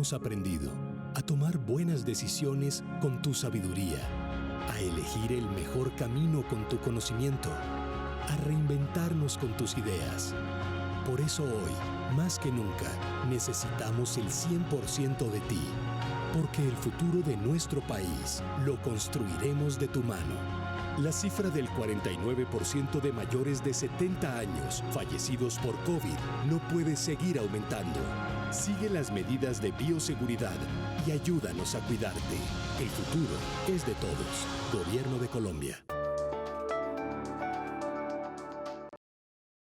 hemos aprendido a tomar buenas decisiones con tu sabiduría, a elegir el mejor camino con tu conocimiento, a reinventarnos con tus ideas. Por eso hoy, más que nunca, necesitamos el 100% de ti, porque el futuro de nuestro país lo construiremos de tu mano. La cifra del 49% de mayores de 70 años fallecidos por COVID no puede seguir aumentando. Sigue las medidas de bioseguridad y ayúdanos a cuidarte. El futuro es de todos. Gobierno de Colombia.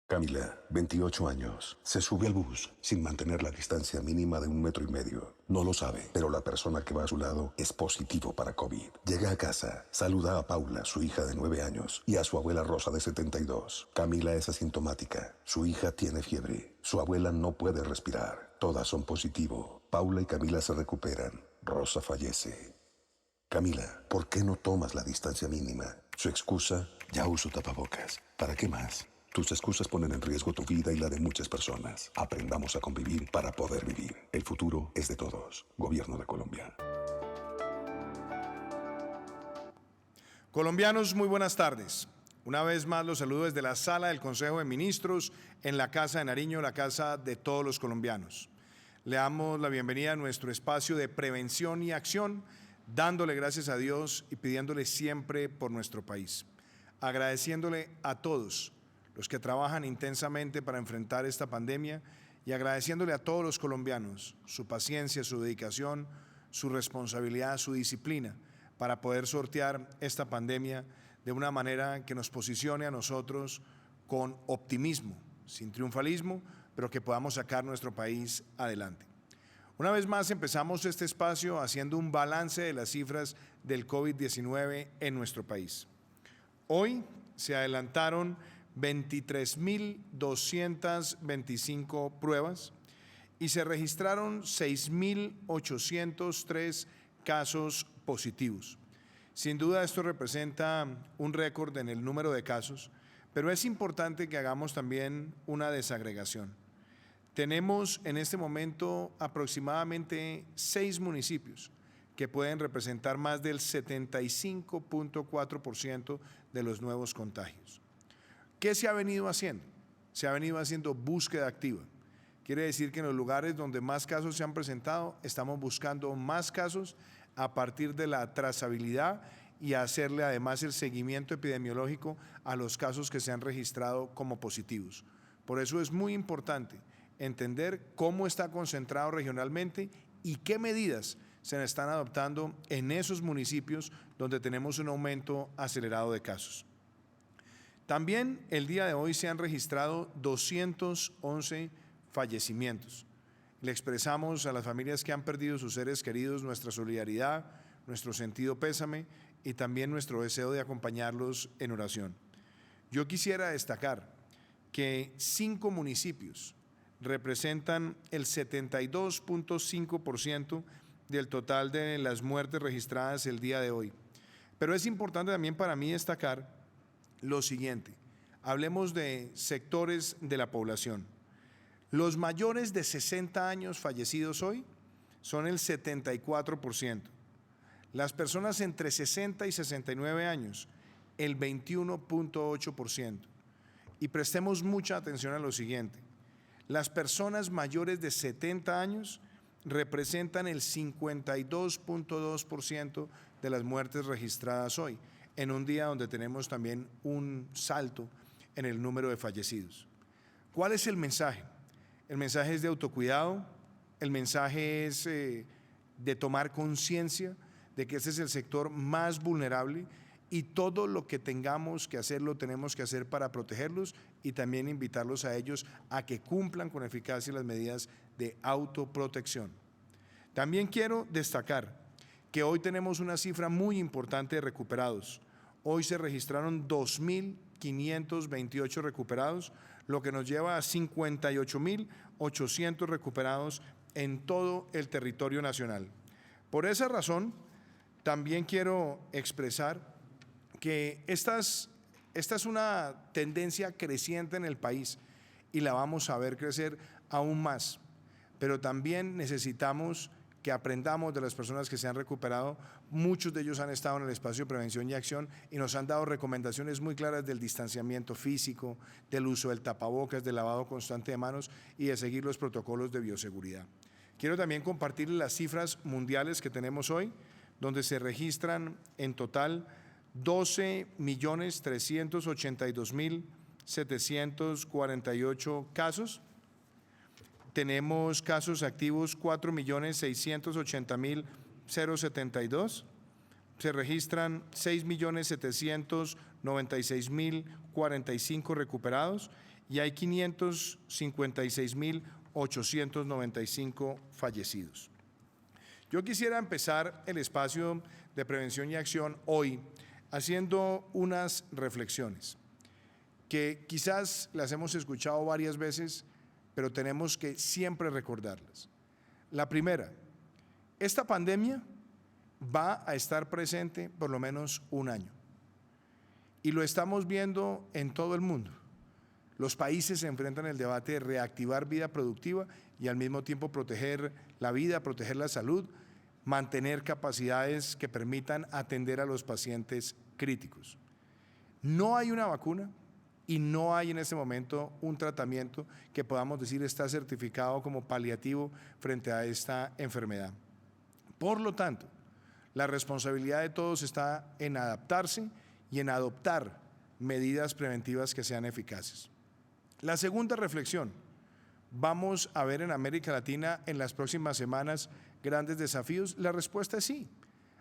Camila, 28 años, se sube al bus sin mantener la distancia mínima de 1,5 metros. No lo sabe, pero la persona que va a su lado es positivo para COVID. Llega a casa, saluda a Paula, su hija de 9 años, y a su abuela Rosa de 72. Camila es asintomática, su hija tiene fiebre, su abuela no puede respirar. Todas son positivo. Paula y Camila se recuperan. Rosa fallece. Camila, ¿por qué no tomas la distancia mínima? Su excusa, ya uso tapabocas. ¿Para qué más? Tus excusas ponen en riesgo tu vida y la de muchas personas. Aprendamos a convivir para poder vivir. El futuro es de todos. Gobierno de Colombia. Colombianos, muy buenas tardes. Una vez más los saludo desde la sala del Consejo de Ministros en la Casa de Nariño, la casa de todos los colombianos. Le damos la bienvenida a nuestro espacio de prevención y acción, dándole gracias a Dios y pidiéndole siempre por nuestro país. Agradeciéndole a todos los que trabajan intensamente para enfrentar esta pandemia y agradeciéndole a todos los colombianos su paciencia, su dedicación, su responsabilidad, su disciplina para poder sortear esta pandemia de una manera que nos posicione a nosotros con optimismo, sin triunfalismo, pero que podamos sacar nuestro país adelante. Una vez más empezamos este espacio haciendo un balance de las cifras del COVID-19 en nuestro país. Hoy se adelantaron 23.225 pruebas y se registraron 6.803 casos positivos. Sin duda esto representa un récord en el número de casos, pero es importante que hagamos también una desagregación. Tenemos en este momento aproximadamente 6 municipios que pueden representar más del 75.4% de los nuevos contagios. ¿Qué se ha venido haciendo? Se ha venido haciendo búsqueda activa. Quiere decir que en los lugares donde más casos se han presentado, estamos buscando más casos a partir de la trazabilidad y hacerle además el seguimiento epidemiológico a los casos que se han registrado como positivos. Por eso es muy importante entender cómo está concentrado regionalmente y qué medidas se están adoptando en esos municipios donde tenemos un aumento acelerado de casos. También el día de hoy se han registrado 211 fallecimientos. Le expresamos a las familias que han perdido sus seres queridos nuestra solidaridad, nuestro sentido pésame y también nuestro deseo de acompañarlos en oración. Yo quisiera destacar que 5 municipios representan el 72.5% del total de las muertes registradas el día de hoy. Pero es importante también para mí destacar lo siguiente, hablemos de sectores de la población. Los mayores de 60 años fallecidos hoy son el 74%. Las personas entre 60 y 69 años, el 21.8%. Y prestemos mucha atención a lo siguiente, las personas mayores de 70 años representan el 52.2% de las muertes registradas hoy, en un día donde tenemos también un salto en el número de fallecidos. ¿Cuál es el mensaje? El mensaje es de autocuidado, el mensaje es de tomar conciencia de que este es el sector más vulnerable y todo lo que tengamos que hacer lo tenemos que hacer para protegerlos y también invitarlos a ellos a que cumplan con eficacia las medidas de autoprotección. También quiero destacar que hoy tenemos una cifra muy importante de recuperados. Hoy se registraron 2.528 recuperados, lo que nos lleva a 58.800 recuperados en todo el territorio nacional. Por esa razón, también quiero expresar que esta es una tendencia creciente en el país y la vamos a ver crecer aún más, pero también necesitamos que aprendamos de las personas que se han recuperado. Muchos de ellos han estado en el espacio de prevención y acción y nos han dado recomendaciones muy claras del distanciamiento físico, del uso del tapabocas, del lavado constante de manos y de seguir los protocolos de bioseguridad. Quiero también compartir las cifras mundiales que tenemos hoy, donde se registran en total 12.382.748 casos. Tenemos casos activos 4.680.072. Se registran 6.796.045 recuperados y hay 556.895 fallecidos. Yo quisiera empezar el espacio de prevención y acción hoy haciendo unas reflexiones que quizás las hemos escuchado varias veces, pero tenemos que siempre recordarlas. La primera, esta pandemia va a estar presente por lo menos un año y lo estamos viendo en todo el mundo. Los países se enfrentan al debate de reactivar vida productiva y al mismo tiempo proteger la vida, proteger la salud, mantener capacidades que permitan atender a los pacientes críticos. No hay una vacuna y no hay en este momento un tratamiento que podamos decir está certificado como paliativo frente a esta enfermedad. Por lo tanto, la responsabilidad de todos está en adaptarse y en adoptar medidas preventivas que sean eficaces. La segunda reflexión, ¿vamos a ver en América Latina en las próximas semanas grandes desafíos? La respuesta es sí.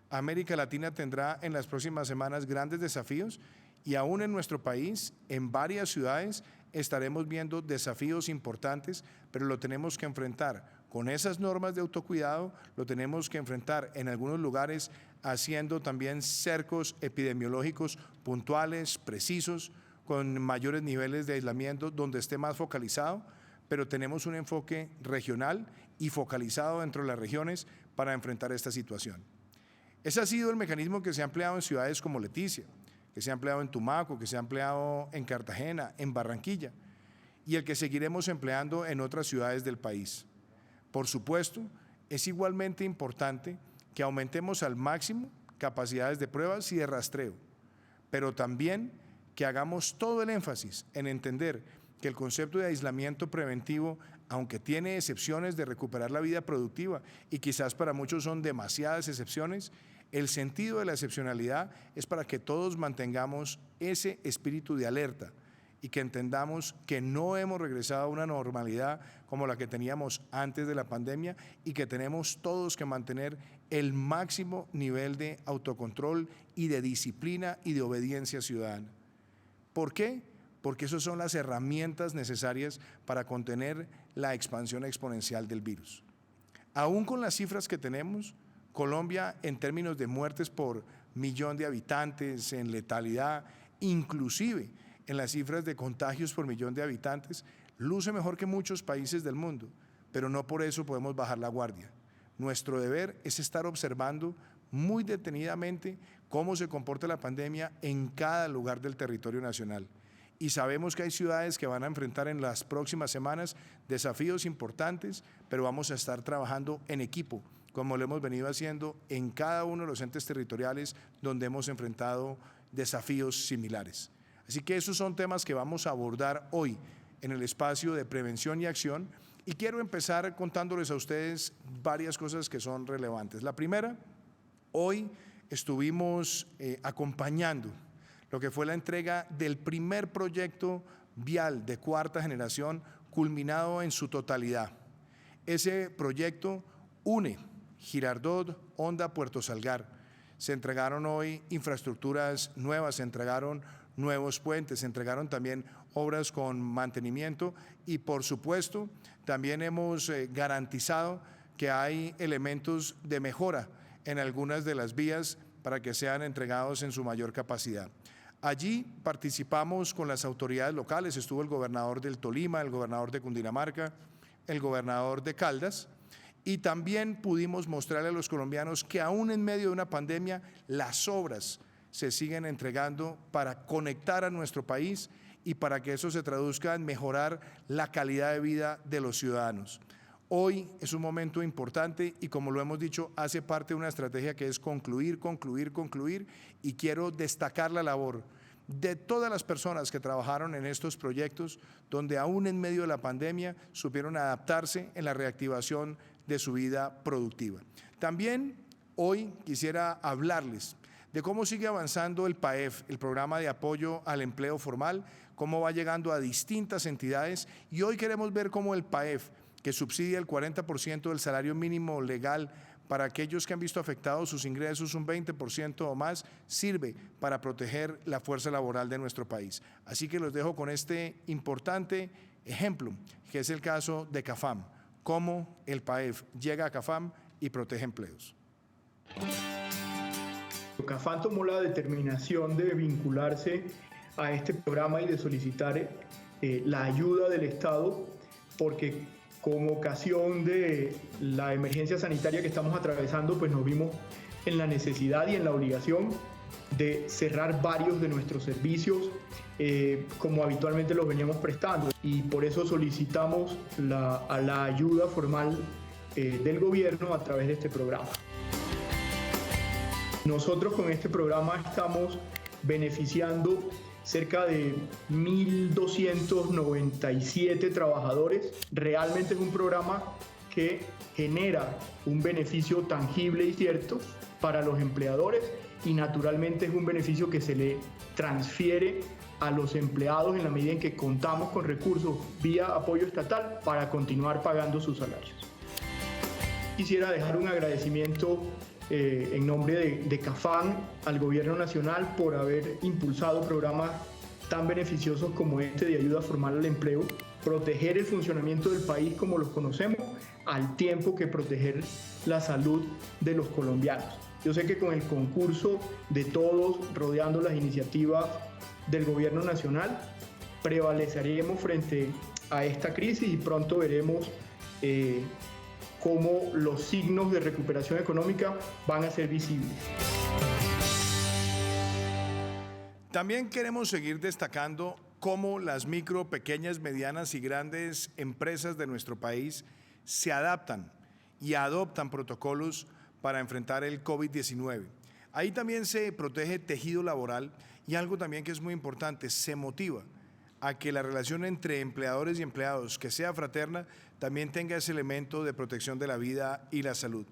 América Latina tendrá en las próximas semanas grandes desafíos y aún en nuestro país, en varias ciudades, estaremos viendo desafíos importantes, pero lo tenemos que enfrentar con esas normas de autocuidado, lo tenemos que enfrentar en algunos lugares haciendo también cercos epidemiológicos puntuales, precisos, con mayores niveles de aislamiento donde esté más focalizado, pero tenemos un enfoque regional y focalizado dentro de las regiones para enfrentar esta situación. Ese ha sido el mecanismo que se ha empleado en ciudades como Leticia, que se ha empleado en Tumaco, que se ha empleado en Cartagena, en Barranquilla, y el que seguiremos empleando en otras ciudades del país. Por supuesto, es igualmente importante que aumentemos al máximo capacidades de pruebas y de rastreo, pero también que hagamos todo el énfasis en entender que el concepto de aislamiento preventivo, aunque tiene excepciones de recuperar la vida productiva y quizás para muchos son demasiadas excepciones, el sentido de la excepcionalidad es para que todos mantengamos ese espíritu de alerta y que entendamos que no hemos regresado a una normalidad como la que teníamos antes de la pandemia y que tenemos todos que mantener el máximo nivel de autocontrol y de disciplina y de obediencia ciudadana. ¿Por qué? Porque esas son las herramientas necesarias para contener la expansión exponencial del virus. Aún con las cifras que tenemos, Colombia en términos de muertes por millón de habitantes, en letalidad, inclusive en las cifras de contagios por millón de habitantes, luce mejor que muchos países del mundo, pero no por eso podemos bajar la guardia. Nuestro deber es estar observando muy detenidamente cómo se comporta la pandemia en cada lugar del territorio nacional. Y sabemos que hay ciudades que van a enfrentar en las próximas semanas desafíos importantes, pero vamos a estar trabajando en equipo, como lo hemos venido haciendo en cada uno de los entes territoriales donde hemos enfrentado desafíos similares. Así que esos son temas que vamos a abordar hoy en el espacio de prevención y acción, y quiero empezar contándoles a ustedes varias cosas que son relevantes. La primera, hoy estuvimos acompañando lo que fue la entrega del primer proyecto vial de cuarta generación culminado en su totalidad. Ese proyecto une Girardot, Honda, Puerto Salgar. Se entregaron hoy infraestructuras nuevas, se entregaron nuevos puentes, se entregaron también obras con mantenimiento y por supuesto también hemos garantizado que hay elementos de mejora en algunas de las vías para que sean entregados en su mayor capacidad. Allí participamos con las autoridades locales, estuvo el gobernador del Tolima, el gobernador de Cundinamarca, el gobernador de Caldas, y también pudimos mostrarle a los colombianos que aún en medio de una pandemia las obras se siguen entregando para conectar a nuestro país y para que eso se traduzca en mejorar la calidad de vida de los ciudadanos. Hoy es un momento importante y, como lo hemos dicho, hace parte de una estrategia que es concluir, y quiero destacar la labor de todas las personas que trabajaron en estos proyectos, donde aún en medio de la pandemia supieron adaptarse en la reactivación de su vida productiva. También hoy quisiera hablarles de cómo sigue avanzando el PAEF, el Programa de Apoyo al Empleo Formal, cómo va llegando a distintas entidades, y hoy queremos ver cómo el PAEF, que subsidia el 40% del salario mínimo legal para aquellos que han visto afectados sus ingresos un 20% o más, sirve para proteger la fuerza laboral de nuestro país. Así que los dejo con este importante ejemplo, que es el caso de CAFAM, cómo el PAEF llega a CAFAM y protege empleos. CAFAM tomó la determinación de vincularse a este programa y de solicitar la ayuda del Estado, porque con ocasión de la emergencia sanitaria que estamos atravesando, pues nos vimos en la necesidad y en la obligación de cerrar varios de nuestros servicios como habitualmente los veníamos prestando, y por eso solicitamos la ayuda formal del gobierno a través de este programa. Nosotros con este programa estamos beneficiando cerca de 1.297 trabajadores. Realmente es un programa que genera un beneficio tangible y cierto para los empleadores, y naturalmente es un beneficio que se le transfiere a los empleados en la medida en que contamos con recursos vía apoyo estatal para continuar pagando sus salarios. Quisiera dejar un agradecimiento en nombre de CAFAM al Gobierno Nacional por haber impulsado programas tan beneficiosos como este de ayuda formal al empleo, proteger el funcionamiento del país como los conocemos, al tiempo que proteger la salud de los colombianos. Yo sé que con el concurso de todos rodeando las iniciativas del Gobierno Nacional prevaleceremos frente a esta crisis, y pronto veremos cómo los signos de recuperación económica van a ser visibles. También queremos seguir destacando cómo las micro, pequeñas, medianas y grandes empresas de nuestro país se adaptan y adoptan protocolos para enfrentar el COVID-19. Ahí también se protege tejido laboral, y algo también que es muy importante, se motiva a que la relación entre empleadores y empleados, que sea fraterna, también tenga ese elemento de protección de la vida y la salud.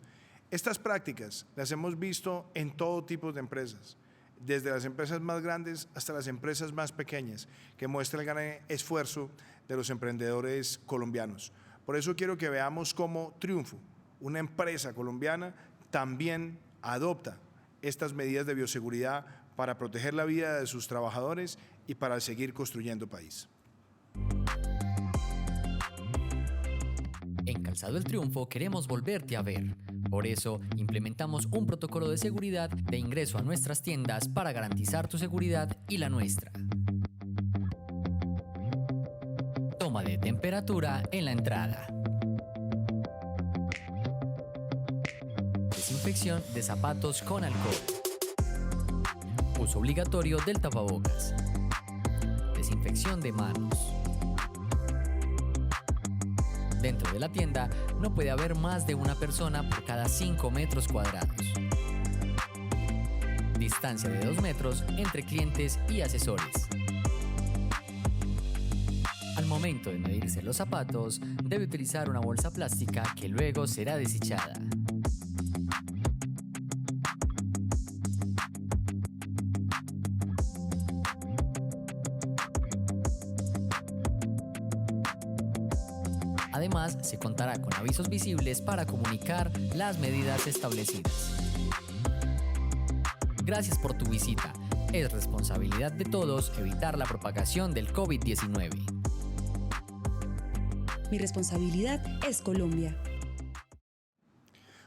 Estas prácticas las hemos visto en todo tipo de empresas, desde las empresas más grandes hasta las empresas más pequeñas, que muestra el gran esfuerzo de los emprendedores colombianos. Por eso quiero que veamos cómo Triunfo, una empresa colombiana, también adopta estas medidas de bioseguridad para proteger la vida de sus trabajadores y para seguir construyendo país. En Calzado El Triunfo queremos volverte a ver. Por eso, implementamos un protocolo de seguridad de ingreso a nuestras tiendas para garantizar tu seguridad y la nuestra. Toma de temperatura en la entrada. Desinfección de zapatos con alcohol. Uso obligatorio del tapabocas. Desinfección de manos. Dentro de la tienda no puede haber más de una persona por cada 5 metros cuadrados. Distancia de 2 metros entre clientes y asesores. Al momento de medirse los zapatos, debe utilizar una bolsa plástica que luego será desechada. Además, se contará con avisos visibles para comunicar las medidas establecidas. Gracias por tu visita. Es responsabilidad de todos evitar la propagación del COVID-19. Mi responsabilidad es Colombia.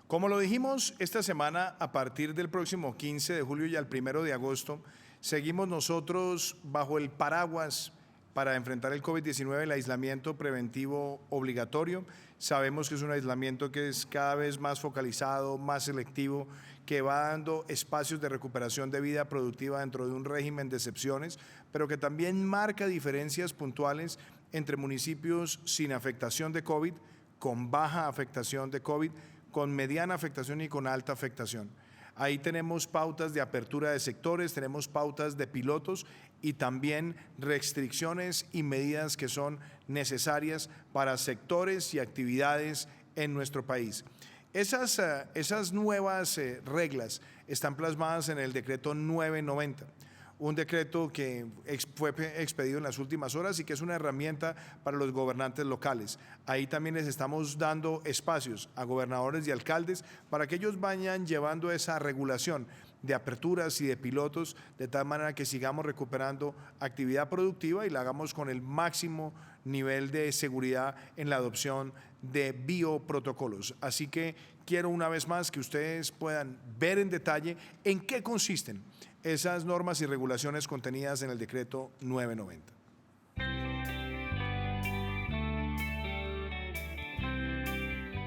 Como lo dijimos, esta semana, a partir del próximo 15 de julio y al 1 de agosto, seguimos nosotros bajo el paraguas para enfrentar el COVID-19, el aislamiento preventivo obligatorio. Sabemos que es un aislamiento que es cada vez más focalizado, más selectivo, que va dando espacios de recuperación de vida productiva dentro de un régimen de excepciones, pero que también marca diferencias puntuales entre municipios sin afectación de COVID con baja afectación de COVID, con mediana afectación y con alta afectación. Ahí tenemos pautas de apertura de sectores, tenemos pautas de pilotos y también restricciones y medidas que son necesarias para sectores y actividades en nuestro país. Esas nuevas reglas están plasmadas en el decreto 990. Un decreto que fue expedido en las últimas horas y que es una herramienta para los gobernantes locales. Ahí también les estamos dando espacios a gobernadores y alcaldes para que ellos vayan llevando esa regulación de aperturas y de pilotos de tal manera que sigamos recuperando actividad productiva y la hagamos con el máximo nivel de seguridad en la adopción de bioprotocolos. Así que quiero una vez más que ustedes puedan ver en detalle en qué consisten esas normas y regulaciones contenidas en el decreto 990.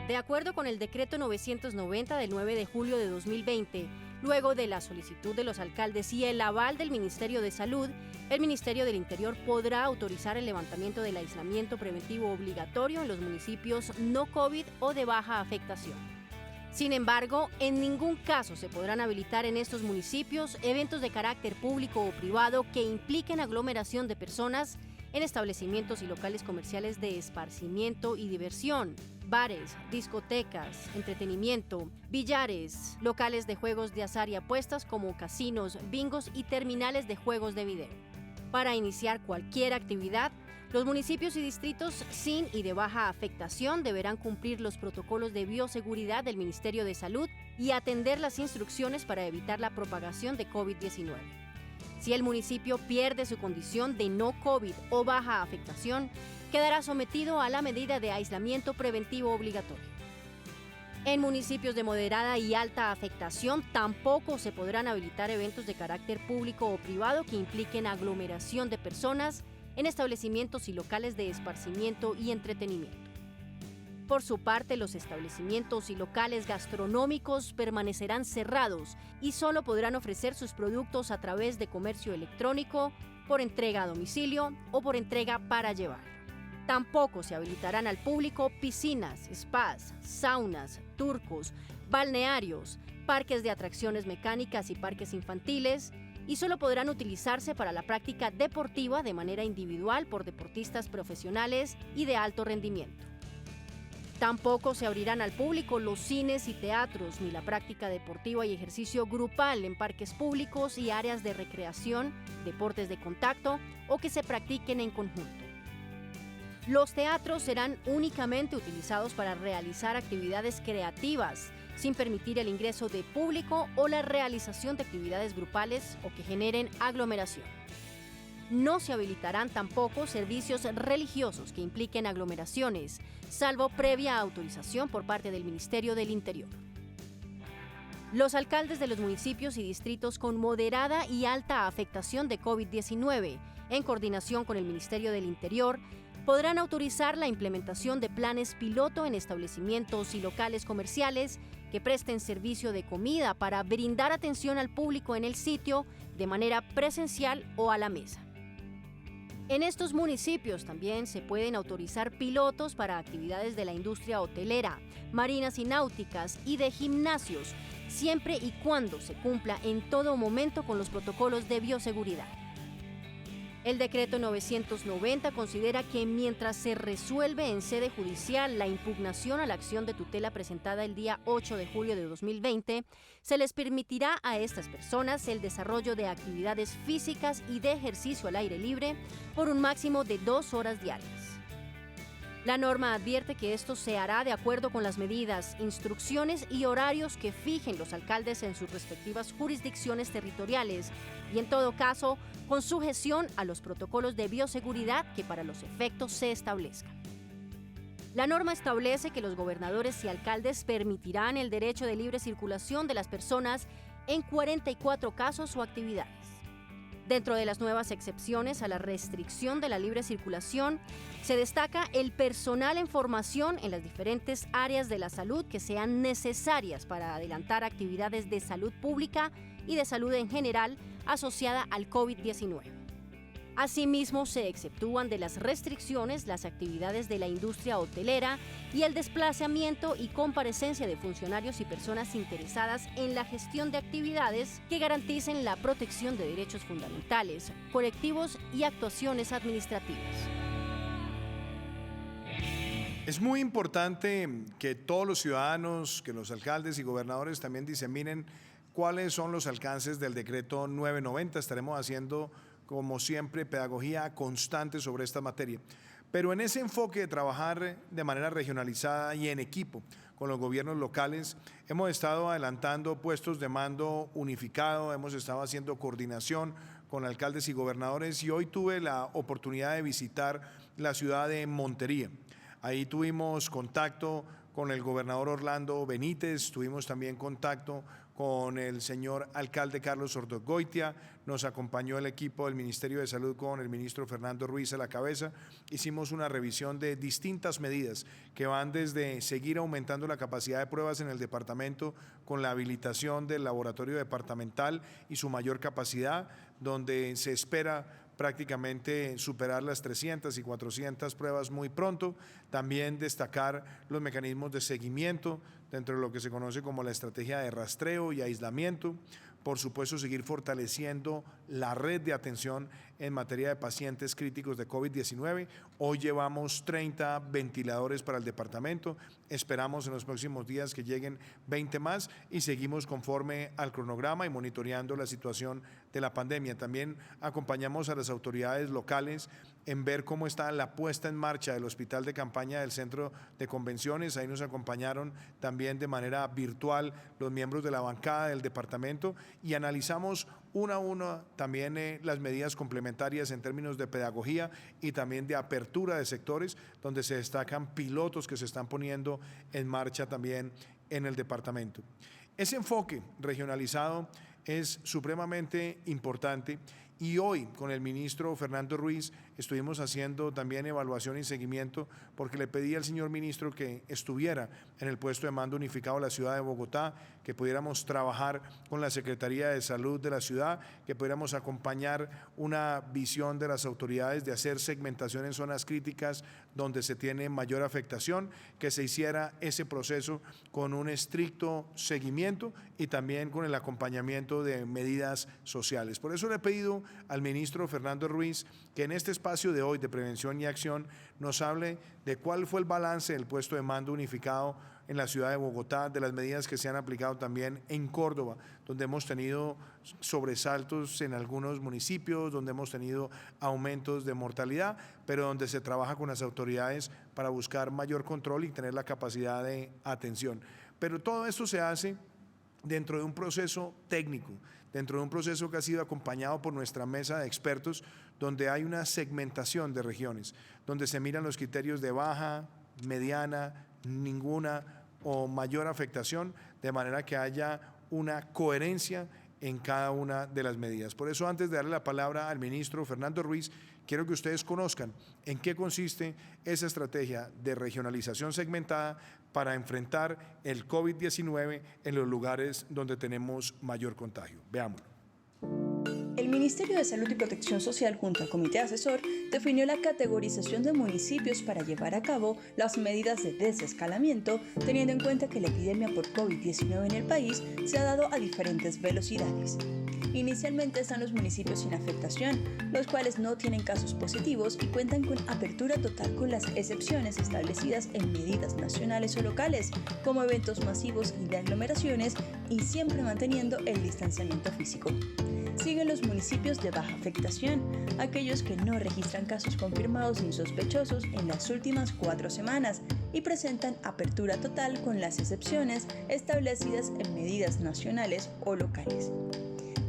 De acuerdo con el decreto 990 del 9 de julio de 2020, luego de la solicitud de los alcaldes y el aval del Ministerio de Salud, el Ministerio del Interior podrá autorizar el levantamiento del aislamiento preventivo obligatorio en los municipios no COVID o de baja afectación. Sin embargo, en ningún caso se podrán habilitar en estos municipios eventos de carácter público o privado que impliquen aglomeración de personas en establecimientos y locales comerciales de esparcimiento y diversión, bares, discotecas, entretenimiento, billares, locales de juegos de azar y apuestas como casinos, bingos y terminales de juegos de video. Para iniciar cualquier actividad, los municipios y distritos sin y de baja afectación deberán cumplir los protocolos de bioseguridad del Ministerio de Salud y atender las instrucciones para evitar la propagación de COVID-19. Si el municipio pierde su condición de no COVID o baja afectación, quedará sometido a la medida de aislamiento preventivo obligatorio. En municipios de moderada y alta afectación tampoco se podrán habilitar eventos de carácter público o privado que impliquen aglomeración de personas en establecimientos y locales de esparcimiento y entretenimiento. Por su parte, los establecimientos y locales gastronómicos permanecerán cerrados y solo podrán ofrecer sus productos a través de comercio electrónico, por entrega a domicilio o por entrega para llevar. Tampoco se habilitarán al público piscinas, spas, saunas, turcos, balnearios, parques de atracciones mecánicas y parques infantiles, y solo podrán utilizarse para la práctica deportiva de manera individual por deportistas profesionales y de alto rendimiento. Tampoco se abrirán al público los cines y teatros, ni la práctica deportiva y ejercicio grupal en parques públicos y áreas de recreación, deportes de contacto o que se practiquen en conjunto. Los teatros serán únicamente utilizados para realizar actividades creativas, sin permitir el ingreso de público o la realización de actividades grupales o que generen aglomeración. No se habilitarán tampoco servicios religiosos que impliquen aglomeraciones, salvo previa autorización por parte del Ministerio del Interior. Los alcaldes de los municipios y distritos con moderada y alta afectación de COVID-19, en coordinación con el Ministerio del Interior, podrán autorizar la implementación de planes piloto en establecimientos y locales comerciales que presten servicio de comida para brindar atención al público en el sitio de manera presencial o a la mesa. En estos municipios también se pueden autorizar pilotos para actividades de la industria hotelera, marinas y náuticas y de gimnasios, siempre y cuando se cumpla en todo momento con los protocolos de bioseguridad. El decreto 990 considera que mientras se resuelve en sede judicial la impugnación a la acción de tutela presentada el día 8 de julio de 2020, se les permitirá a estas personas el desarrollo de actividades físicas y de ejercicio al aire libre por un máximo de 2 horas diarias. La norma advierte que esto se hará de acuerdo con las medidas, instrucciones y horarios que fijen los alcaldes en sus respectivas jurisdicciones territoriales y, en todo caso, con sujeción a los protocolos de bioseguridad que para los efectos se establezcan. La norma establece que los gobernadores y alcaldes permitirán el derecho de libre circulación de las personas en 44 casos o actividades. Dentro de las nuevas excepciones a la restricción de la libre circulación, se destaca el personal en formación en las diferentes áreas de la salud que sean necesarias para adelantar actividades de salud pública y de salud en general asociada al COVID-19. Asimismo, se exceptúan de las restricciones las actividades de la industria hotelera y el desplazamiento y comparecencia de funcionarios y personas interesadas en la gestión de actividades que garanticen la protección de derechos fundamentales, colectivos y actuaciones administrativas. Es muy importante que todos los ciudadanos, que los alcaldes y gobernadores también diseminen cuáles son los alcances del decreto 990. Estaremos haciendo, como siempre, pedagogía constante sobre esta materia. Pero en ese enfoque de trabajar de manera regionalizada y en equipo con los gobiernos locales, hemos estado adelantando puestos de mando unificado, hemos estado haciendo coordinación con alcaldes y gobernadores y hoy tuve la oportunidad de visitar la ciudad de Montería. Ahí tuvimos contacto con el gobernador Orlando Benítez, tuvimos también contacto con el señor alcalde Carlos Ordóñez, nos acompañó el equipo del Ministerio de Salud con el ministro Fernando Ruiz a la cabeza. Hicimos una revisión de distintas medidas que van desde seguir aumentando la capacidad de pruebas en el departamento con la habilitación del laboratorio departamental y su mayor capacidad, donde se espera prácticamente superar las 300 y 400 pruebas muy pronto. También destacar los mecanismos de seguimiento dentro de lo que se conoce como la estrategia de rastreo y aislamiento. Por supuesto, seguir fortaleciendo la red de atención en materia de pacientes críticos de COVID-19. Hoy llevamos 30 ventiladores para el departamento. Esperamos en los próximos días que lleguen 20 más y seguimos conforme al cronograma y monitoreando la situación de la pandemia. También acompañamos a las autoridades locales en ver cómo está la puesta en marcha del hospital de campaña del centro de convenciones. Ahí nos acompañaron también de manera virtual los miembros de la bancada del departamento y analizamos una a una también las medidas complementarias en términos de pedagogía y también de apertura de sectores donde se destacan pilotos que se están poniendo en marcha también en el departamento. Ese enfoque regionalizado es supremamente importante y hoy con el ministro Fernando Ruiz estuvimos haciendo también evaluación y seguimiento porque le pedí al señor ministro que estuviera en el puesto de mando unificado de la ciudad de Bogotá, que pudiéramos trabajar con la Secretaría de Salud de la ciudad, que pudiéramos acompañar una visión de las autoridades de hacer segmentación en zonas críticas donde se tiene mayor afectación, que se hiciera ese proceso con un estricto seguimiento y también con el acompañamiento de medidas sociales. Por eso le he pedido al ministro Fernando Ruiz que en este espacio de hoy de prevención y acción nos hable de cuál fue el balance del puesto de mando unificado en la ciudad de Bogotá, de las medidas que se han aplicado también en Córdoba, donde hemos tenido sobresaltos en algunos municipios, donde hemos tenido aumentos de mortalidad, pero donde se trabaja con las autoridades para buscar mayor control y tener la capacidad de atención. Pero todo esto se hace dentro de un proceso técnico, dentro de un proceso que ha sido acompañado por nuestra mesa de expertos, donde hay una segmentación de regiones, donde se miran los criterios de baja, mediana, ninguna o mayor afectación, de manera que haya una coherencia en cada una de las medidas. Por eso, antes de darle la palabra al ministro Fernando Ruiz, quiero que ustedes conozcan en qué consiste esa estrategia de regionalización segmentada para enfrentar el COVID-19 en los lugares donde tenemos mayor contagio. Veámoslo. El Ministerio de Salud y Protección Social, junto al Comité Asesor, definió la categorización de municipios para llevar a cabo las medidas de desescalamiento, teniendo en cuenta que la epidemia por COVID-19 en el país se ha dado a diferentes velocidades. Inicialmente están los municipios sin afectación, los cuales no tienen casos positivos y cuentan con apertura total con las excepciones establecidas en medidas nacionales o locales, como eventos masivos y de aglomeraciones, y siempre manteniendo el distanciamiento físico. Siguen los municipios de baja afectación, aquellos que no registran casos confirmados ni sospechosos en las últimas 4 semanas y presentan apertura total con las excepciones establecidas en medidas nacionales o locales.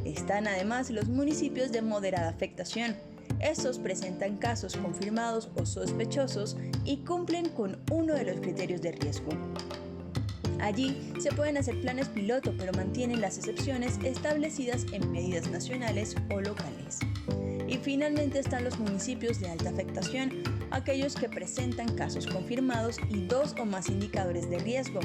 Están además los municipios de moderada afectación. Estos presentan casos confirmados o sospechosos y cumplen con uno de los criterios de riesgo. Allí se pueden hacer planes piloto, pero mantienen las excepciones establecidas en medidas nacionales o locales. Y finalmente están los municipios de alta afectación, aquellos que presentan casos confirmados y 2 o más indicadores de riesgo.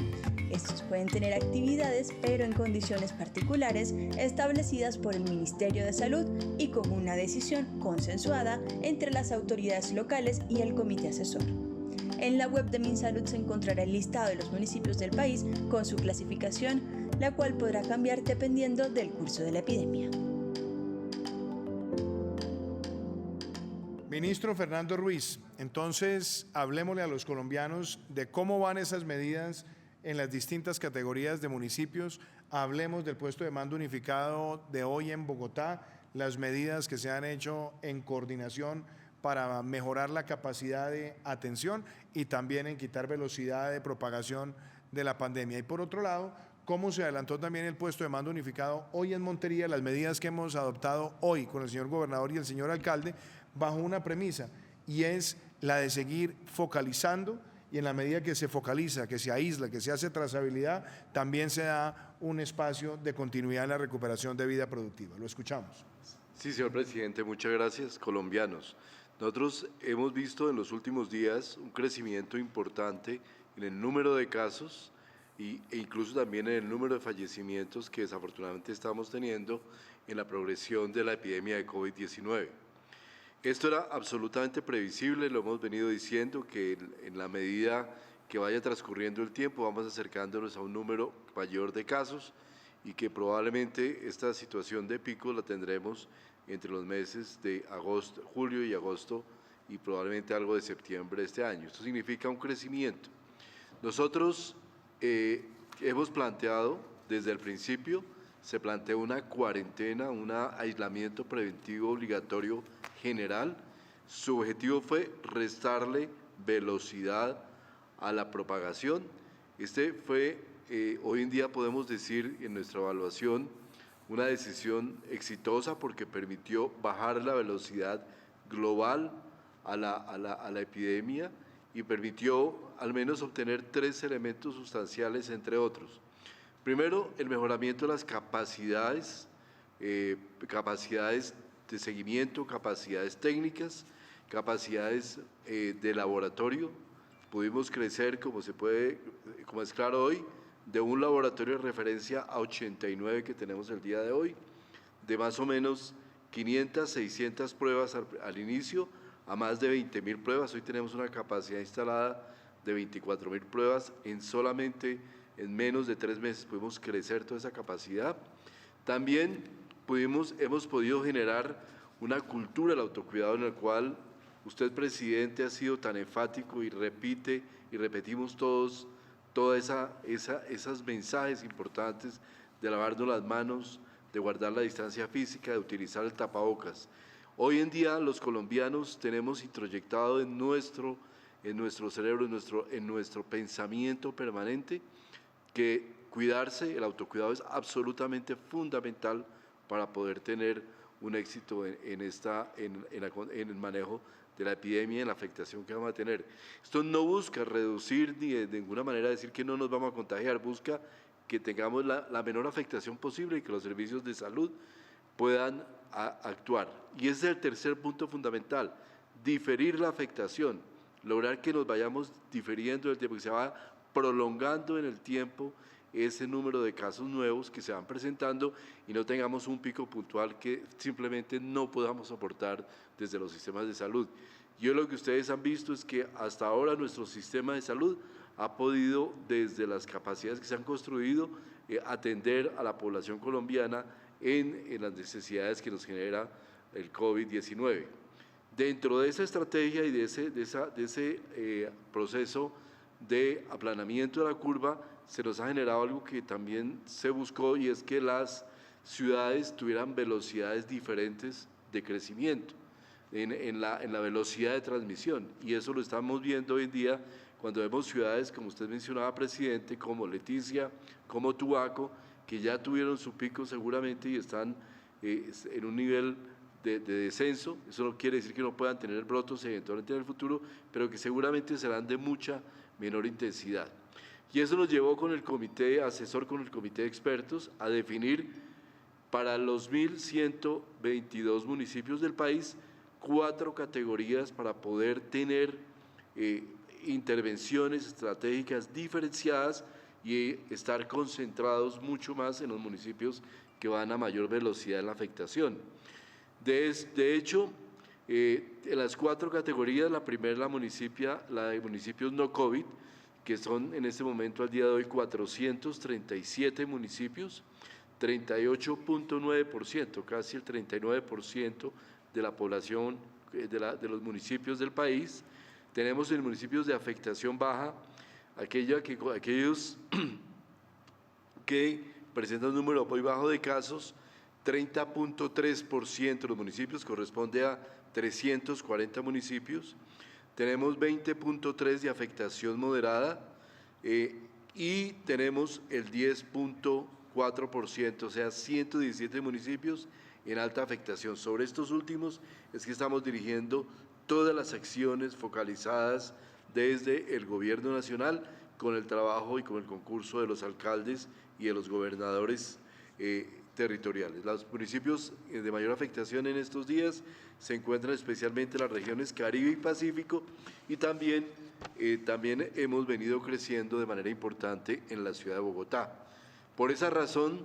Estos pueden tener actividades, pero en condiciones particulares establecidas por el Ministerio de Salud y con una decisión consensuada entre las autoridades locales y el comité asesor. En la web de MinSalud se encontrará el listado de los municipios del país con su clasificación, la cual podrá cambiar dependiendo del curso de la epidemia. Ministro Fernando Ruiz, entonces hablemosle a los colombianos de cómo van esas medidas en las distintas categorías de municipios. Hablemos del puesto de mando unificado de hoy en Bogotá, las medidas que se han hecho en coordinación para mejorar la capacidad de atención y también en quitar velocidad de propagación de la pandemia. Y por otro lado, cómo se adelantó también el puesto de mando unificado hoy en Montería, las medidas que hemos adoptado hoy con el señor gobernador y el señor alcalde, bajo una premisa, y es la de seguir focalizando, y en la medida que se focaliza, que se aísla, que se hace trazabilidad, también se da un espacio de continuidad en la recuperación de vida productiva. Lo escuchamos. Sí, señor presidente, muchas gracias. Colombianos, nosotros hemos visto en los últimos días un crecimiento importante en el número de casos e incluso también en el número de fallecimientos que desafortunadamente estamos teniendo en la progresión de la epidemia de COVID-19. Esto era absolutamente previsible, lo hemos venido diciendo, que en la medida que vaya transcurriendo el tiempo vamos acercándonos a un número mayor de casos y que probablemente esta situación de pico la tendremos entre los meses de agosto, julio y agosto y probablemente algo de septiembre de este año. Esto significa un crecimiento. Nosotros hemos planteado desde el principio, se planteó una cuarentena, un aislamiento preventivo obligatorio general. Su objetivo fue restarle velocidad a la propagación. Este fue, hoy en día podemos decir en nuestra evaluación, una decisión exitosa porque permitió bajar la velocidad global a la epidemia y permitió al menos obtener 3 elementos sustanciales, entre otros. Primero, el mejoramiento de las capacidades de seguimiento, capacidades técnicas, capacidades de laboratorio. Pudimos crecer, como es claro hoy, de un laboratorio de referencia a 89 que tenemos el día de hoy, de más o menos 500, 600 pruebas al inicio, a más de 20.000 pruebas. Hoy tenemos una capacidad instalada de 24.000 pruebas solamente en menos de 3 meses pudimos crecer toda esa capacidad. También hemos podido generar una cultura del autocuidado en la cual usted, presidente, ha sido tan enfático y repite y repetimos todos esos mensajes importantes de lavarnos las manos, de guardar la distancia física, de utilizar el tapabocas. Hoy en día los colombianos tenemos introyectado en nuestro cerebro, en nuestro pensamiento permanente, que cuidarse, el autocuidado es absolutamente fundamental para poder tener un éxito en el manejo de la epidemia, en la afectación que vamos a tener. Esto no busca reducir ni de ninguna manera decir que no nos vamos a contagiar, busca que tengamos la menor afectación posible y que los servicios de salud puedan actuar. Y ese es el tercer punto fundamental, diferir la afectación, lograr que nos vayamos diferiendo el tiempo, que se va prolongando en el tiempo ese número de casos nuevos que se van presentando y no tengamos un pico puntual que simplemente no podamos soportar desde los sistemas de salud. Yo lo que ustedes han visto es que hasta ahora nuestro sistema de salud ha podido, desde las capacidades que se han construido, atender a la población colombiana en las necesidades que nos genera el COVID-19. Dentro de esa estrategia y de ese proceso de aplanamiento de la curva, se nos ha generado algo que también se buscó, y es que las ciudades tuvieran velocidades diferentes de crecimiento en la velocidad de transmisión, y eso lo estamos viendo hoy en día cuando vemos ciudades, como usted mencionaba, presidente, como Leticia, como Tumaco, que ya tuvieron su pico seguramente y están en un nivel de descenso. Eso no quiere decir que no puedan tener brotos eventualmente en el futuro, pero que seguramente serán de mucha menor intensidad. Y eso nos llevó con el comité asesor, con el comité de expertos, a definir para los 1.122 municipios del país 4 categorías para poder tener intervenciones estratégicas diferenciadas y estar concentrados mucho más en los municipios que van a mayor velocidad en la afectación. De hecho, en las 4 categorías, la primera la de municipios no COVID, que son en este momento al día de hoy 437 municipios, 38.9%, casi el 39% de la población de los municipios del país. Tenemos en municipios de afectación baja, aquellos que presentan un número muy bajo de casos, 30.3% de los municipios, corresponde a 340 municipios. Tenemos 20.3% de afectación moderada y tenemos el 10.4%, o sea, 117 municipios en alta afectación. Sobre estos últimos es que estamos dirigiendo todas las acciones focalizadas desde el Gobierno Nacional con el trabajo y con el concurso de los alcaldes y de los gobernadores territoriales. Los municipios de mayor afectación en estos días se encuentran especialmente en las regiones Caribe y Pacífico y también hemos venido creciendo de manera importante en la ciudad de Bogotá. Por esa razón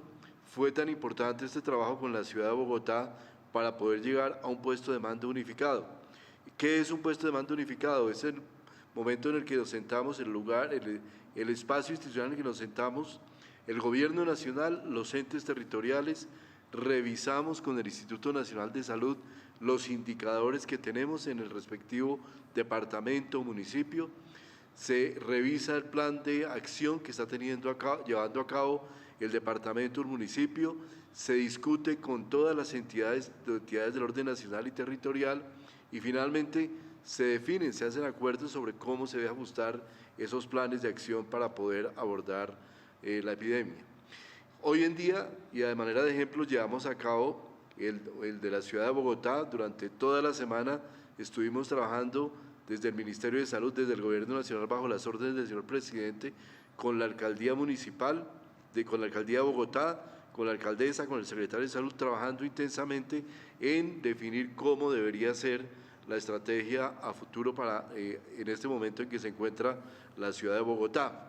fue tan importante este trabajo con la ciudad de Bogotá para poder llegar a un puesto de mando unificado. ¿Qué es un puesto de mando unificado? Es el momento en el que nos sentamos, el espacio institucional en el que nos sentamos, el Gobierno Nacional, los entes territoriales, revisamos con el Instituto Nacional de Salud los indicadores que tenemos en el respectivo departamento o municipio, se revisa el plan de acción que está llevando a cabo el departamento o el municipio, se discute con todas las entidades del orden nacional y territorial y finalmente se hacen acuerdos sobre cómo se debe ajustar esos planes de acción para poder abordar la epidemia. Hoy en día, y de manera de ejemplo, llevamos a cabo el de la ciudad de Bogotá. Durante toda la semana estuvimos trabajando desde el Ministerio de Salud, desde el Gobierno Nacional, bajo las órdenes del señor presidente, con la alcaldía municipal, con la alcaldía de Bogotá, con la alcaldesa, con el secretario de Salud, trabajando intensamente en definir cómo debería ser la estrategia a futuro en este momento en que se encuentra la ciudad de Bogotá.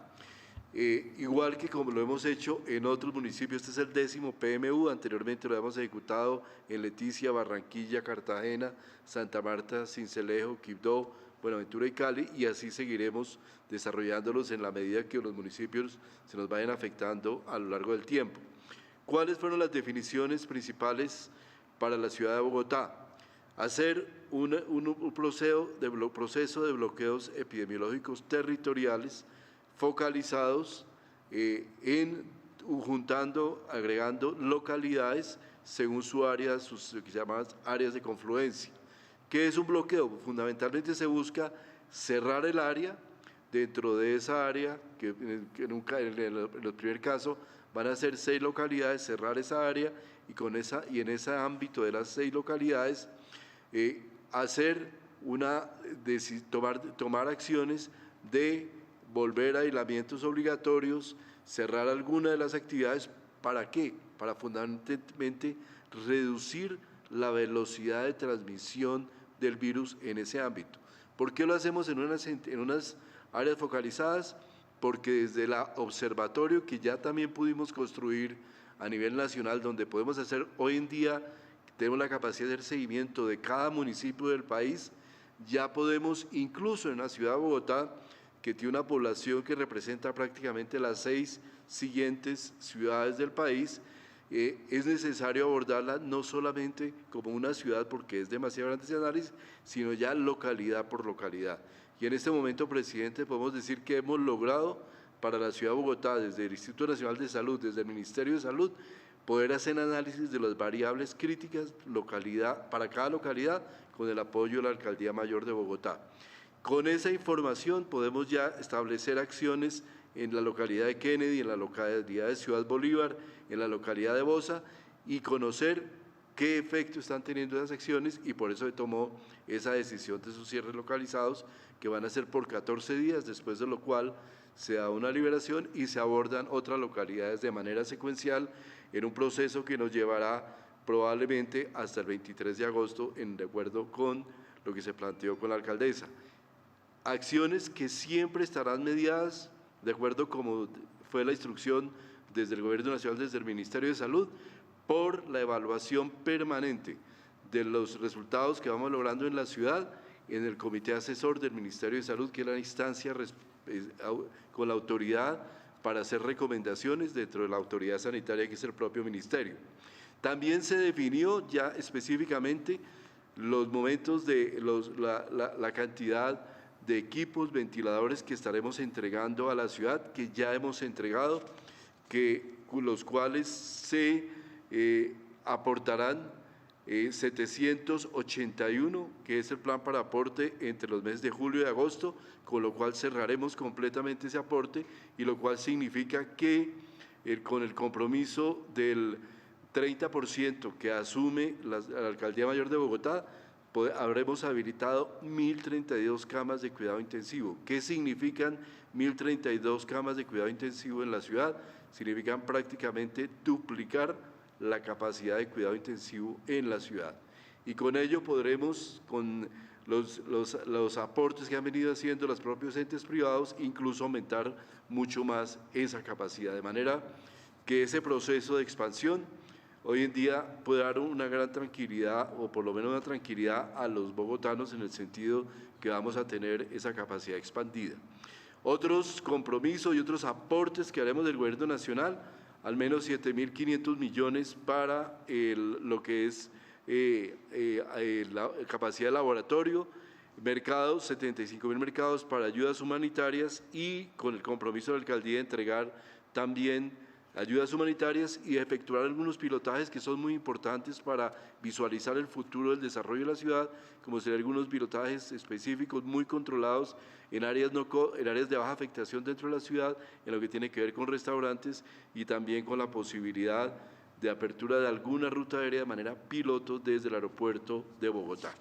Igual que como lo hemos hecho en otros municipios, este es el 10º PMU, anteriormente lo hemos ejecutado en Leticia, Barranquilla, Cartagena, Santa Marta, Sincelejo, Quibdó, Buenaventura y Cali, y así seguiremos desarrollándolos en la medida que los municipios se nos vayan afectando a lo largo del tiempo. ¿Cuáles fueron las definiciones principales para la ciudad de Bogotá? Hacer un proceso de bloqueos epidemiológicos territoriales focalizados agregando localidades según su área, sus llamadas áreas de confluencia. ¿Qué es un bloqueo? Fundamentalmente se busca cerrar el área. Dentro de esa área, que en el primer caso van a ser 6 localidades, cerrar esa área y en ese ámbito de las 6 localidades tomar acciones de volver a aislamientos obligatorios, cerrar alguna de las actividades. ¿Para qué? Para fundamentalmente reducir la velocidad de transmisión del virus en ese ámbito. ¿Por qué lo hacemos en unas áreas focalizadas? Porque desde el observatorio que ya también pudimos construir a nivel nacional, donde podemos hacer hoy en día, tenemos la capacidad de hacer seguimiento de cada municipio del país, ya podemos, incluso en la ciudad de Bogotá, que tiene una población que representa prácticamente las 6 siguientes ciudades del país, es necesario abordarla no solamente como una ciudad porque es demasiado grande ese análisis, sino ya localidad por localidad. Y en este momento, presidente, podemos decir que hemos logrado para la ciudad de Bogotá, desde el Instituto Nacional de Salud, desde el Ministerio de Salud, poder hacer análisis de las variables críticas para cada localidad con el apoyo de la Alcaldía Mayor de Bogotá. Con esa información podemos ya establecer acciones en la localidad de Kennedy, en la localidad de Ciudad Bolívar, en la localidad de Bosa y conocer qué efecto están teniendo esas acciones y por eso se tomó esa decisión de sus cierres localizados que van a ser por 14 días, después de lo cual se da una liberación y se abordan otras localidades de manera secuencial en un proceso que nos llevará probablemente hasta el 23 de agosto, de acuerdo con lo que se planteó con la alcaldesa. Acciones que siempre estarán mediadas, de acuerdo como fue la instrucción desde el Gobierno Nacional, desde el Ministerio de Salud, por la evaluación permanente de los resultados que vamos logrando en la ciudad, en el Comité Asesor del Ministerio de Salud, que es la instancia con la autoridad para hacer recomendaciones dentro de la autoridad sanitaria, que es el propio ministerio. También se definió ya específicamente los momentos de la cantidad de equipos, ventiladores que estaremos entregando a la ciudad, que ya hemos entregado, los cuales se aportarán 781, que es el plan para aporte entre los meses de julio y agosto, con lo cual cerraremos completamente ese aporte, y lo cual significa que con el compromiso del 30% que asume la Alcaldía Mayor de Bogotá, habremos habilitado 1.032 camas de cuidado intensivo. ¿Qué significan 1.032 camas de cuidado intensivo en la ciudad? Significan prácticamente duplicar la capacidad de cuidado intensivo en la ciudad. Y con ello podremos, con los aportes que han venido haciendo los propios entes privados, incluso aumentar mucho más esa capacidad, de manera que ese proceso de expansión hoy en día puede dar una gran tranquilidad, o por lo menos una tranquilidad a los bogotanos, en el sentido que vamos a tener esa capacidad expandida. Otros compromisos y otros aportes que haremos del Gobierno Nacional: al menos 7.500 millones para lo que es la capacidad de laboratorio, mercados, 75.000 mercados para ayudas humanitarias, y con el compromiso de la alcaldía de entregar también ayudas humanitarias y efectuar algunos pilotajes que son muy importantes para visualizar el futuro del desarrollo de la ciudad, como serían algunos pilotajes específicos muy controlados en áreas de baja afectación dentro de la ciudad, en lo que tiene que ver con restaurantes, y también con la posibilidad de apertura de alguna ruta aérea de manera piloto desde el aeropuerto de Bogotá.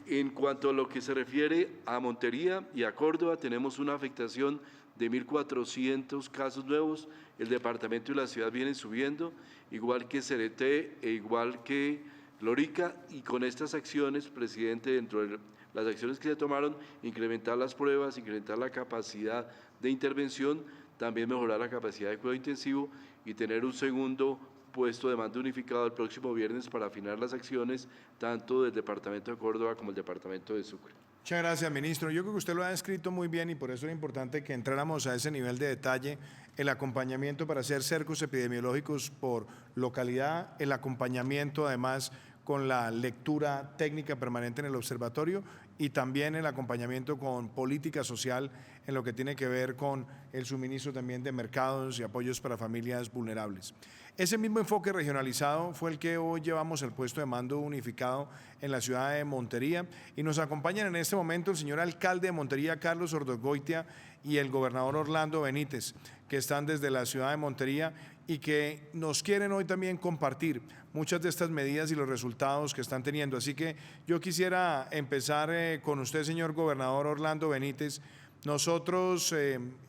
En cuanto a lo que se refiere a Montería y a Córdoba, tenemos una afectación de 1.400 casos nuevos. El departamento y la ciudad vienen subiendo, igual que Cereté e igual que Lorica, y con estas acciones, presidente, dentro de las acciones que se tomaron, incrementar las pruebas, incrementar la capacidad de intervención, también mejorar la capacidad de cuidado intensivo, y tener un segundo puesto de mando unificado el próximo viernes para afinar las acciones, tanto del departamento de Córdoba como el departamento de Sucre. Muchas gracias, ministro. Yo creo que usted lo ha descrito muy bien, y por eso era importante que entráramos a ese nivel de detalle: el acompañamiento para hacer cercos epidemiológicos por localidad, el acompañamiento además con la lectura técnica permanente en el observatorio, y también el acompañamiento con política social en lo que tiene que ver con el suministro también de mercados y apoyos para familias vulnerables. Ese mismo enfoque regionalizado fue el que hoy llevamos al puesto de mando unificado en la ciudad de Montería, y nos acompañan en este momento el señor alcalde de Montería, Carlos Ordóñez, y el gobernador Orlando Benítez, que están desde la ciudad de Montería y que nos quieren hoy también compartir muchas de estas medidas y los resultados que están teniendo. Así que yo quisiera empezar con usted, señor gobernador Orlando Benítez. Nosotros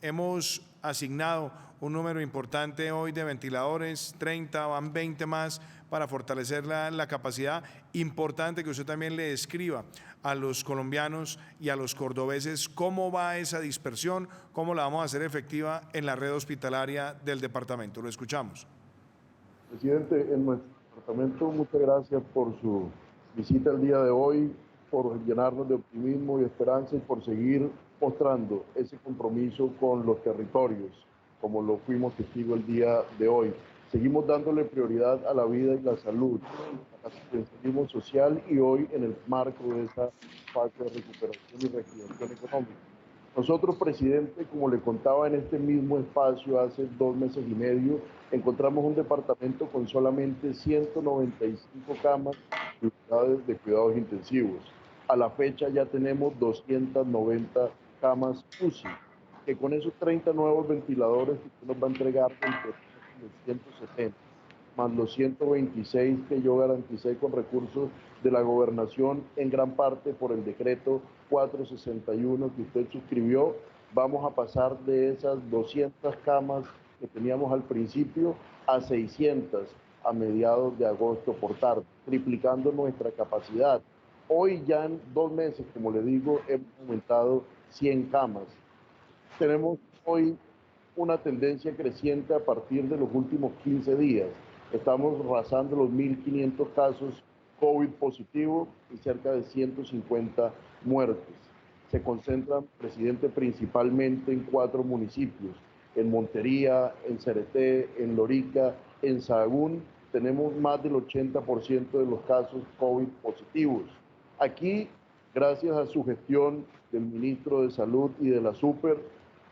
hemos asignado un número importante hoy de ventiladores, 30, van 20 más, para fortalecer la capacidad. Importante que usted también le describa a los colombianos y a los cordobeses cómo va esa dispersión, cómo la vamos a hacer efectiva en la red hospitalaria del departamento. Lo escuchamos. Presidente, en nuestro departamento, muchas gracias por su visita el día de hoy, por llenarnos de optimismo y esperanza, y por seguir mostrando ese compromiso con los territorios, como lo fuimos testigo el día de hoy. Seguimos dándole prioridad a la vida y la salud, al asistencialismo social, y hoy en el marco de esa fase de recuperación y reactivación económica. Nosotros, presidente, como le contaba en este mismo espacio hace 2 meses y medio, encontramos un departamento con solamente 195 camas de unidades de cuidados intensivos. A la fecha ya tenemos 290 camas UCI, que con esos 30 nuevos ventiladores que usted nos va a entregar entre 170, más los 126 que yo garanticé con recursos de la gobernación, en gran parte por el decreto 461 que usted suscribió, vamos a pasar de esas 200 camas que teníamos al principio a 600, a mediados de agosto por tarde, triplicando nuestra capacidad. Hoy ya en 2 meses, como le digo, hemos aumentado 100 camas. Tenemos hoy una tendencia creciente a partir de los últimos 15 días. Estamos rasando los 1.500 casos COVID positivos y cerca de 150 muertes. Se concentran, presidente, principalmente en 4 municipios, en Montería, en Cereté, en Lorica, en Sahagún. Tenemos más del 80% de los casos COVID positivos. Aquí, gracias a su gestión del ministro de Salud y de la Super,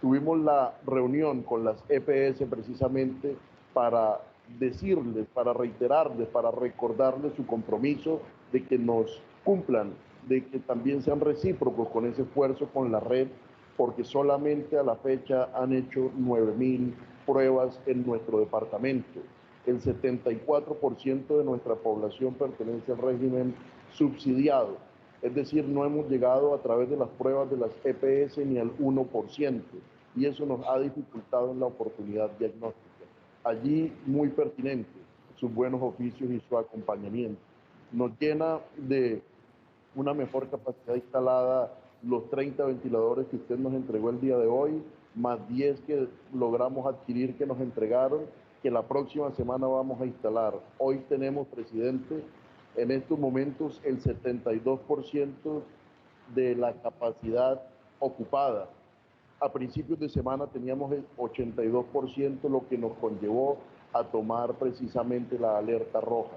tuvimos la reunión con las EPS precisamente para decirles, para reiterarles, para recordarles su compromiso de que nos cumplan, de que también sean recíprocos con ese esfuerzo con la red, porque solamente a la fecha han hecho 9.000 pruebas en nuestro departamento. El 74% de nuestra población pertenece al régimen subsidiado, es decir, no hemos llegado a través de las pruebas de las EPS ni al 1%, y eso nos ha dificultado en la oportunidad diagnóstica. Allí, muy pertinente, sus buenos oficios y su acompañamiento. Nos llena de una mejor capacidad instalada los 30 ventiladores que usted nos entregó el día de hoy, más 10 que logramos adquirir que nos entregaron, que la próxima semana vamos a instalar. Hoy tenemos, presidente, en estos momentos el 72% de la capacidad ocupada. A principios de semana teníamos el 82%, lo que nos conllevó a tomar precisamente la alerta roja.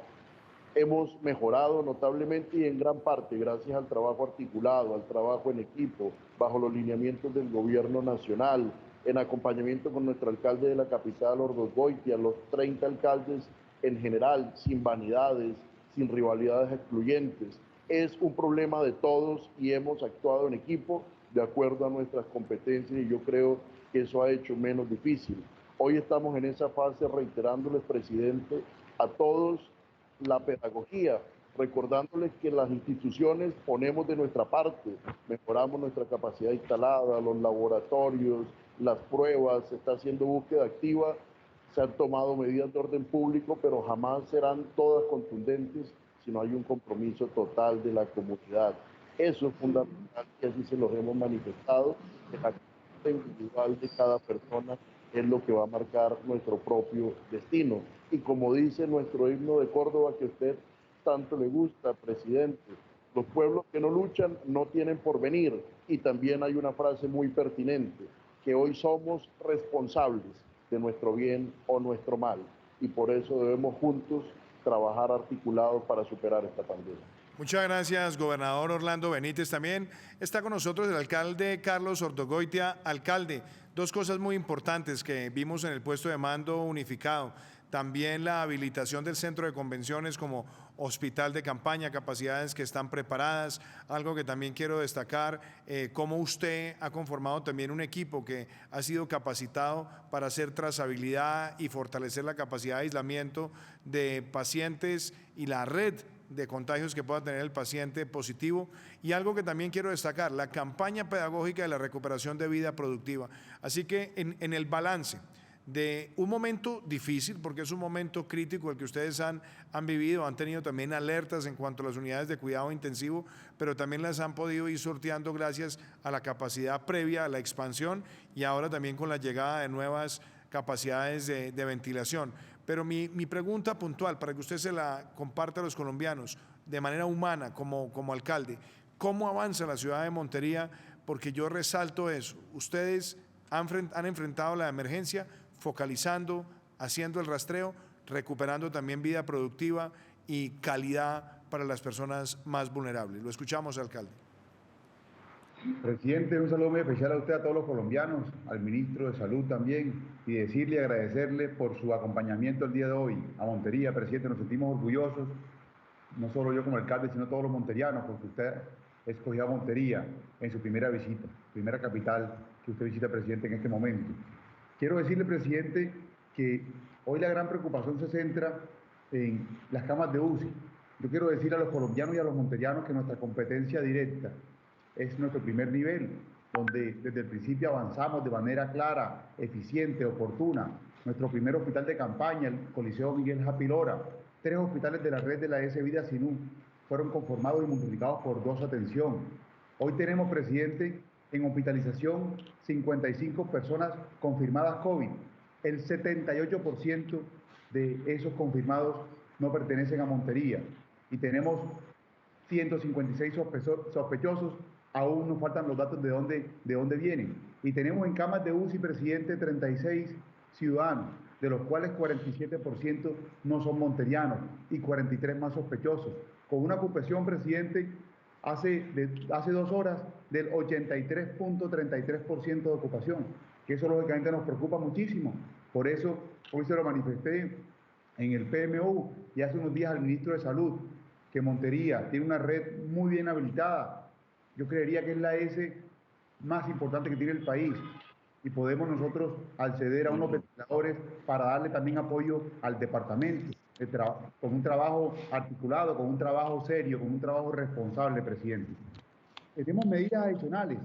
Hemos mejorado notablemente y en gran parte gracias al trabajo articulado, al trabajo en equipo, bajo los lineamientos del gobierno nacional, en acompañamiento con nuestro alcalde de la capital, Ordóñez, los 30 alcaldes en general, sin vanidades, sin rivalidades excluyentes. Es un problema de todos y hemos actuado en equipo de acuerdo a nuestras competencias y yo creo que eso ha hecho menos difícil. Hoy estamos en esa fase reiterándoles, presidente, a todos la pedagogía, recordándoles que las instituciones ponemos de nuestra parte, mejoramos nuestra capacidad instalada, los laboratorios, las pruebas, se está haciendo búsqueda activa, se han tomado medidas de orden público, pero jamás serán todas contundentes si no hay un compromiso total de la comunidad. Eso es fundamental y así se los hemos manifestado, que la conducta individual de cada persona es lo que va a marcar nuestro propio destino. Y como dice nuestro himno de Córdoba, que a usted tanto le gusta, presidente, los pueblos que no luchan no tienen porvenir. Y también hay una frase muy pertinente, que hoy somos responsables de nuestro bien o nuestro mal. Y por eso debemos juntos trabajar articulados para superar esta pandemia. Muchas gracias, gobernador Orlando Benítez. También está con nosotros el alcalde Carlos Ordóñez. Alcalde, 2 cosas muy importantes que vimos en el puesto de mando unificado. También la habilitación del centro de convenciones como hospital de campaña, capacidades que están preparadas. Algo que también quiero destacar, cómo usted ha conformado también un equipo que ha sido capacitado para hacer trazabilidad y fortalecer la capacidad de aislamiento de pacientes y la red de contagios que pueda tener el paciente positivo. Y algo que también quiero destacar, la campaña pedagógica de la recuperación de vida productiva. Así que en el balance de un momento difícil, porque es un momento crítico el que ustedes han vivido, han tenido también alertas en cuanto a las unidades de cuidado intensivo, pero también las han podido ir sorteando gracias a la capacidad previa, a la expansión y ahora también con la llegada de nuevas capacidades de ventilación. Pero mi pregunta puntual, para que usted se la comparta a los colombianos de manera humana como alcalde, ¿cómo avanza la ciudad de Montería? Porque yo resalto eso, ustedes han enfrentado la emergencia focalizando, haciendo el rastreo, recuperando también vida productiva y calidad para las personas más vulnerables. Lo escuchamos, alcalde. Presidente, un saludo muy especial a usted, a todos los colombianos, al ministro de Salud también, y decirle y agradecerle por su acompañamiento el día de hoy a Montería. Presidente, nos sentimos orgullosos, no solo yo como alcalde, sino todos los monterianos, porque usted escogió a Montería en su primera visita, primera capital que usted visita, presidente, en este momento. Quiero decirle, presidente, que hoy la gran preocupación se centra en las camas de UCI. Yo quiero decir a los colombianos y a los monterianos que nuestra competencia directa es nuestro primer nivel, donde desde el principio avanzamos de manera clara, eficiente, oportuna, nuestro primer hospital de campaña, el Coliseo Miguel Japilora, 3 hospitales de la red de la ES Vida Sinú fueron conformados y multiplicados por 2 atención. Hoy tenemos, presidente, en hospitalización 55 personas confirmadas COVID. El 78% de esos confirmados no pertenecen a Montería y tenemos 156 sospechosos, aún nos faltan los datos de dónde vienen. Y tenemos en camas de UCI, presidente, 36 ciudadanos, de los cuales 47% no son monterianos y 43 más sospechosos, con una ocupación, presidente, hace 2 horas del 83.33% de ocupación, que eso lógicamente nos preocupa muchísimo. Por eso hoy se lo manifesté en el PMU y hace unos días al ministro de Salud, que Montería tiene una red muy bien habilitada. Yo creería que es la S más importante que tiene el país y podemos nosotros acceder a unos ventiladores para darle también apoyo al departamento, con un trabajo articulado, con un trabajo serio, con un trabajo responsable, presidente. Tenemos medidas adicionales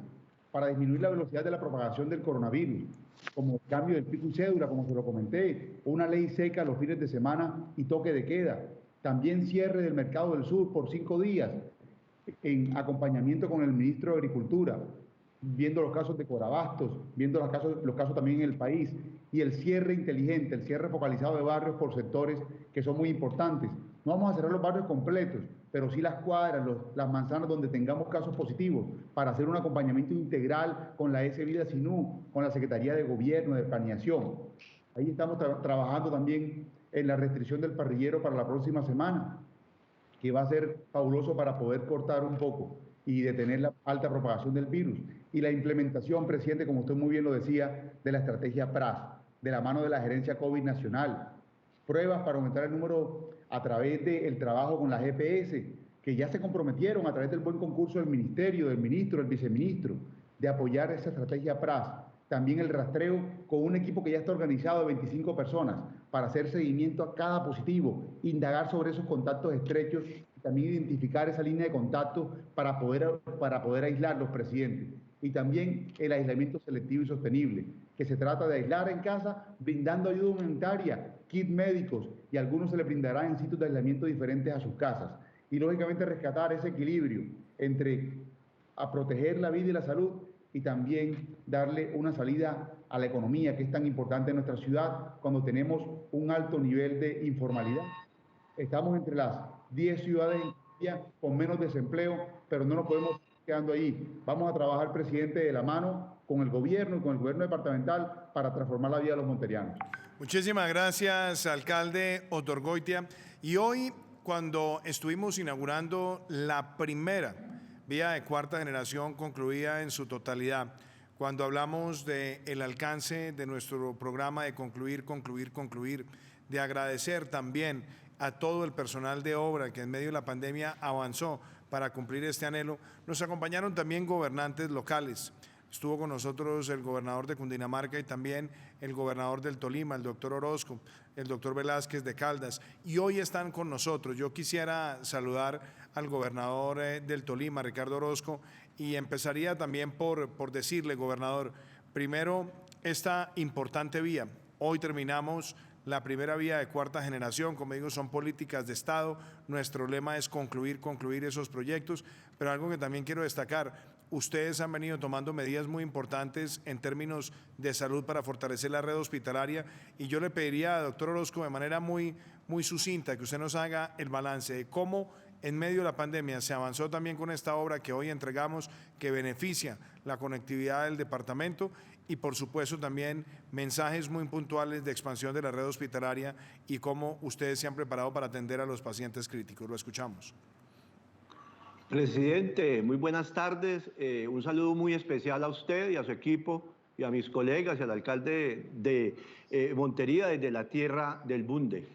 para disminuir la velocidad de la propagación del coronavirus, como el cambio del pico y cédula, como se lo comenté, una ley seca los fines de semana y toque de queda. También cierre del mercado del sur por 5 días, en acompañamiento con el ministro de Agricultura, viendo los casos de Corabastos, viendo los casos también en el país, y el cierre inteligente, el cierre focalizado de barrios por sectores que son muy importantes. No vamos a cerrar los barrios completos, pero sí las cuadras, las manzanas donde tengamos casos positivos, para hacer un acompañamiento integral con la ES Vida Sinú, con la Secretaría de Gobierno, de Planeación. Ahí estamos trabajando también en la restricción del parrillero para la próxima semana, que va a ser fabuloso para poder cortar un poco y detener la alta propagación del virus. Y la implementación, presidente, como usted muy bien lo decía, de la estrategia PRAS, de la mano de la Gerencia COVID Nacional. Pruebas para aumentar el número a través del trabajo con la GPS, que ya se comprometieron a través del buen concurso del ministerio, del ministro, del viceministro, de apoyar esa estrategia PRAS. También el rastreo con un equipo que ya está organizado de 25 personas para hacer seguimiento a cada positivo, indagar sobre esos contactos estrechos y también identificar esa línea de contacto para poder aislarlos, presidente. Y también el aislamiento selectivo y sostenible, que se trata de aislar en casa brindando ayuda humanitaria, kits médicos, y a algunos se les brindará en sitios de aislamiento diferentes a sus casas. Y lógicamente rescatar ese equilibrio entre a proteger la vida y la salud y también darle una salida a la economía, que es tan importante en nuestra ciudad cuando tenemos un alto nivel de informalidad. Estamos entre las 10 ciudades con menos desempleo, pero no nos podemos ir quedando ahí. Vamos a trabajar, presidente, de la mano con el gobierno y con el gobierno departamental para transformar la vida de los monterianos. Muchísimas gracias, alcalde Otorgoitia. Y hoy, cuando estuvimos inaugurando la primera vía de 4ª generación concluida en su totalidad, cuando hablamos del alcance de nuestro programa de concluir, de agradecer también a todo el personal de obra que en medio de la pandemia avanzó para cumplir este anhelo, nos acompañaron también gobernantes locales. Estuvo con nosotros el gobernador de Cundinamarca y también el gobernador del Tolima, el doctor Orozco, el doctor Velázquez de Caldas, y hoy están con nosotros. Yo quisiera saludar al gobernador del Tolima, Ricardo Orozco, y empezaría también por decirle, gobernador, primero, esta importante vía. Hoy terminamos la primera vía de 4ª generación, como digo, son políticas de Estado. Nuestro lema es concluir esos proyectos, pero algo que también quiero destacar, ustedes han venido tomando medidas muy importantes en términos de salud para fortalecer la red hospitalaria, y yo le pediría, doctor Orozco, de manera muy sucinta, que usted nos haga el balance de cómo en medio de la pandemia se avanzó también con esta obra que hoy entregamos, que beneficia la conectividad del departamento, y por supuesto también mensajes muy puntuales de expansión de la red hospitalaria y cómo ustedes se han preparado para atender a los pacientes críticos. Lo escuchamos. Presidente, muy buenas tardes. Un saludo muy especial a usted y a su equipo y a mis colegas y al alcalde de Montería desde la tierra del Bunde.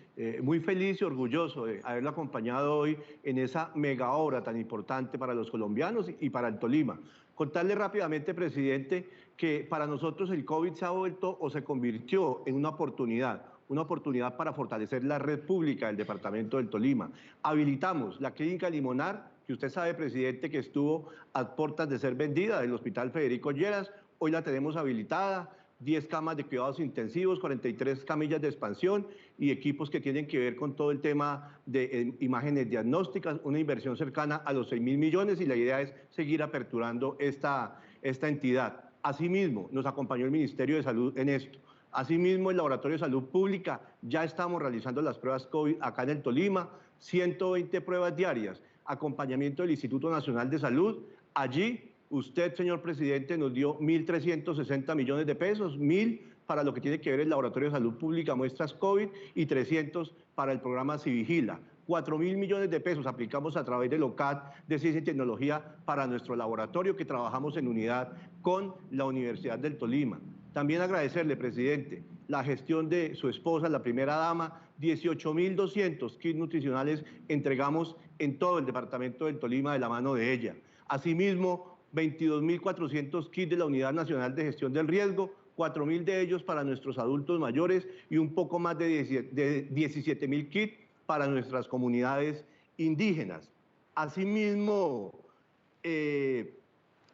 Muy feliz y orgulloso de haberlo acompañado hoy en esa mega obra tan importante para los colombianos y para el Tolima. Contarle rápidamente, presidente, que para nosotros el COVID se ha vuelto o se convirtió en una oportunidad para fortalecer la red pública del departamento del Tolima. Habilitamos la clínica Limonar, que usted sabe, presidente, que estuvo a puertas de ser vendida del Hospital Federico Lleras. Hoy la tenemos habilitada, 10 camas de cuidados intensivos, 43 camillas de expansión y equipos que tienen que ver con todo el tema de imágenes diagnósticas, una inversión cercana a los 6.000 millones y la idea es seguir aperturando esta entidad. Asimismo, nos acompañó el Ministerio de Salud en esto. Asimismo, el Laboratorio de Salud Pública, ya estamos realizando las pruebas COVID acá en el Tolima, 120 pruebas diarias, acompañamiento del Instituto Nacional de Salud. Allí, usted, señor presidente, nos dio 1.360 millones de pesos, 1.000 para lo que tiene que ver el Laboratorio de Salud Pública, muestras COVID, y 300 para el programa Civigila. 4.000 millones de pesos aplicamos a través del OCAT de Ciencia y Tecnología para nuestro laboratorio que trabajamos en unidad con la Universidad del Tolima. También agradecerle, presidente, la gestión de su esposa, la primera dama, 18.200 kits nutricionales entregamos en todo el departamento del Tolima de la mano de ella. Asimismo, 22.400 kits de la Unidad Nacional de Gestión del Riesgo, 4.000 de ellos para nuestros adultos mayores y un poco más de 17.000 kits para nuestras comunidades indígenas. Asimismo,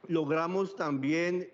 logramos también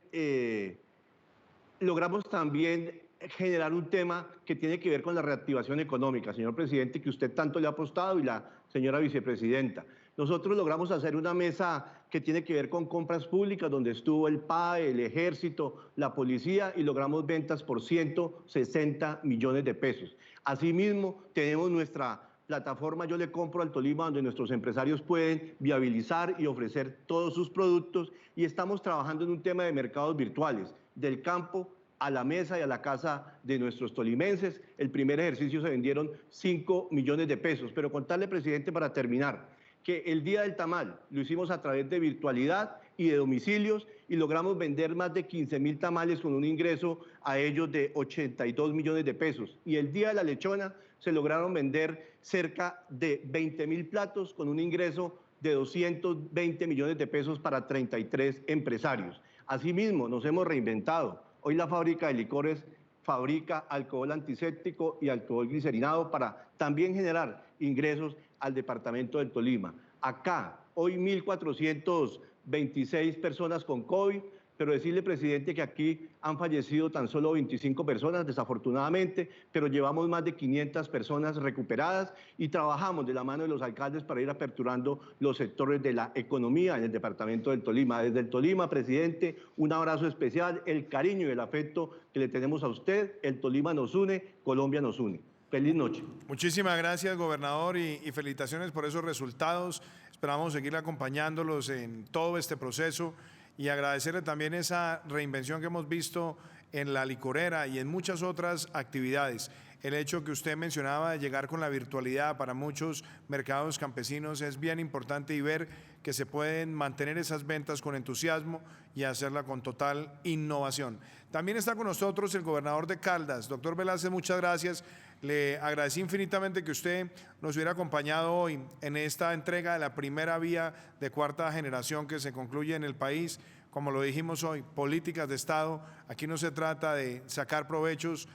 generar un tema que tiene que ver con la reactivación económica, señor presidente, que usted tanto le ha apostado y la señora vicepresidenta. Nosotros logramos hacer una mesa que tiene que ver con compras públicas, donde estuvo el PAE, el Ejército, la Policía, y logramos ventas por 160 millones de pesos. Asimismo, tenemos nuestra plataforma Yo le compro al Tolima, donde nuestros empresarios pueden viabilizar y ofrecer todos sus productos, y estamos trabajando en un tema de mercados virtuales, del campo a la mesa y a la casa de nuestros tolimenses. El primer ejercicio se vendieron 5 millones de pesos, pero contarle, presidente, para terminar, que el Día del Tamal lo hicimos a través de virtualidad y de domicilios y logramos vender más de 15.000 tamales con un ingreso a ellos de 82 millones de pesos. Y el Día de la Lechona se lograron vender cerca de 20.000 platos con un ingreso de 220 millones de pesos para 33 empresarios. Asimismo, nos hemos reinventado. Hoy la fábrica de licores fabrica alcohol antiséptico y alcohol glicerinado para también generar ingresos al departamento del Tolima. Acá, hoy 1.426 personas con COVID, pero decirle, presidente, que aquí han fallecido tan solo 25 personas, desafortunadamente, pero llevamos más de 500 personas recuperadas y trabajamos de la mano de los alcaldes para ir aperturando los sectores de la economía en el departamento del Tolima. Desde el Tolima, presidente, un abrazo especial, el cariño y el afecto que le tenemos a usted. El Tolima nos une, Colombia nos une. Feliz noche. Muchísimas gracias, gobernador, y felicitaciones por esos resultados. Esperamos seguir acompañándolos en todo este proceso y agradecerle también esa reinvención que hemos visto en la licorera y en muchas otras actividades. El hecho que usted mencionaba de llegar con la virtualidad para muchos mercados campesinos es bien importante, y ver que se pueden mantener esas ventas con entusiasmo y hacerla con total innovación. También está con nosotros el gobernador de Caldas. Doctor Velázquez, muchas gracias. Le agradecí infinitamente que usted nos hubiera acompañado hoy en esta entrega de la primera vía de cuarta generación que se concluye en el país. Como lo dijimos hoy, políticas de Estado. Aquí no se trata de sacar provechos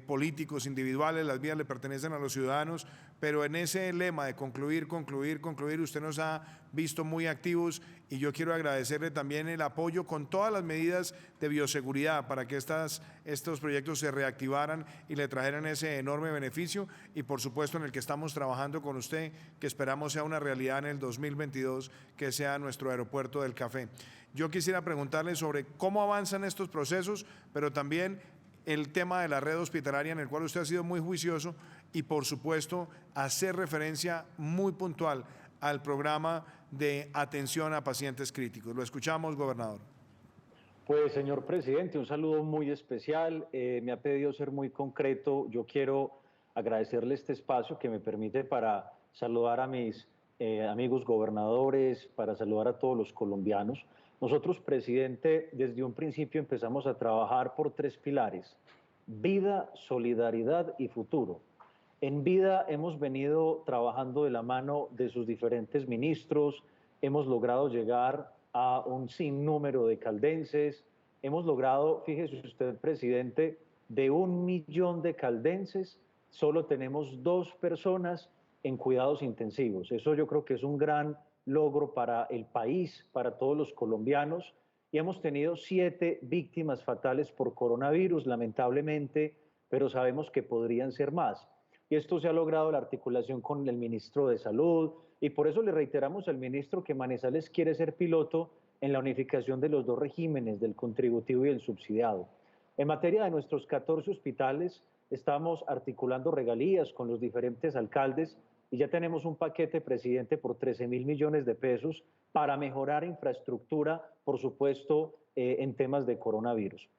políticos individuales, las vías le pertenecen a los ciudadanos, pero en ese lema de concluir, usted nos ha visto muy activos, y yo quiero agradecerle también el apoyo con todas las medidas de bioseguridad para que estos proyectos se reactivaran y le trajeran ese enorme beneficio, y por supuesto en el que estamos trabajando con usted, que esperamos sea una realidad en el 2022, que sea nuestro aeropuerto del café. Yo quisiera preguntarle sobre cómo avanzan estos procesos, pero también el tema de la red hospitalaria, en el cual usted ha sido muy juicioso, y por supuesto hacer referencia muy puntual al programa de atención a pacientes críticos. Lo escuchamos, gobernador. Pues, señor presidente, un saludo muy especial. Me ha pedido ser muy concreto. Yo quiero agradecerle este espacio que me permite para saludar a mis amigos gobernadores, para saludar a todos los colombianos. Nosotros, presidente, desde un principio empezamos a trabajar por 3 pilares: vida, solidaridad y futuro. En vida hemos venido trabajando de la mano de sus diferentes ministros, hemos logrado llegar a un sinnúmero de caldenses, hemos logrado, fíjese usted, presidente, de 1 millón de caldenses, solo tenemos 2 personas en cuidados intensivos. Eso yo creo que es un gran logro para el país, para todos los colombianos, y hemos tenido 7 víctimas fatales por coronavirus, lamentablemente, pero sabemos que podrían ser más. Y esto se ha logrado la articulación con el ministro de Salud, y por eso le reiteramos al ministro que Manizales quiere ser piloto en la unificación de los 2 regímenes, del contributivo y el subsidiado. En materia de nuestros 14 hospitales, estamos articulando regalías con los diferentes alcaldes y ya tenemos un paquete, presidente, por 13.000 millones de pesos para mejorar infraestructura, por supuesto, en temas de coronavirus.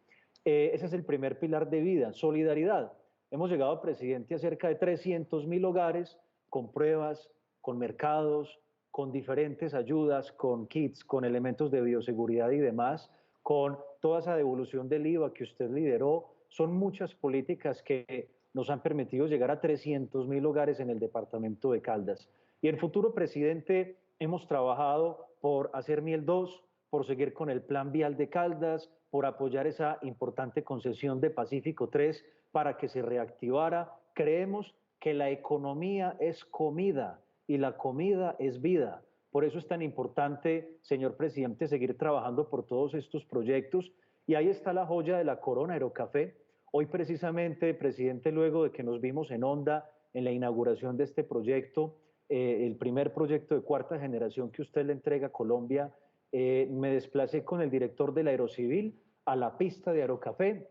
Ese es el primer pilar de vida, solidaridad. Hemos llegado, presidente, a cerca de 300.000 hogares con pruebas, con mercados, con diferentes ayudas, con kits, con elementos de bioseguridad y demás, con toda esa devolución del IVA que usted lideró. Son muchas políticas que nos han permitido llegar a 300.000 hogares en el departamento de Caldas. Y en futuro, presidente, hemos trabajado por hacer Miel 2, por seguir con el plan vial de Caldas, por apoyar esa importante concesión de Pacífico 3 para que se reactivara. Creemos que la economía es comida y la comida es vida. Por eso es tan importante, señor presidente, seguir trabajando por todos estos proyectos. Y ahí está la joya de la corona, Aerocafé. Hoy precisamente, presidente, luego de que nos vimos en Honda en la inauguración de este proyecto, el primer proyecto de 4ª generación que usted le entrega a Colombia, me desplacé con el director del Aerocivil a la pista de Aerocafé.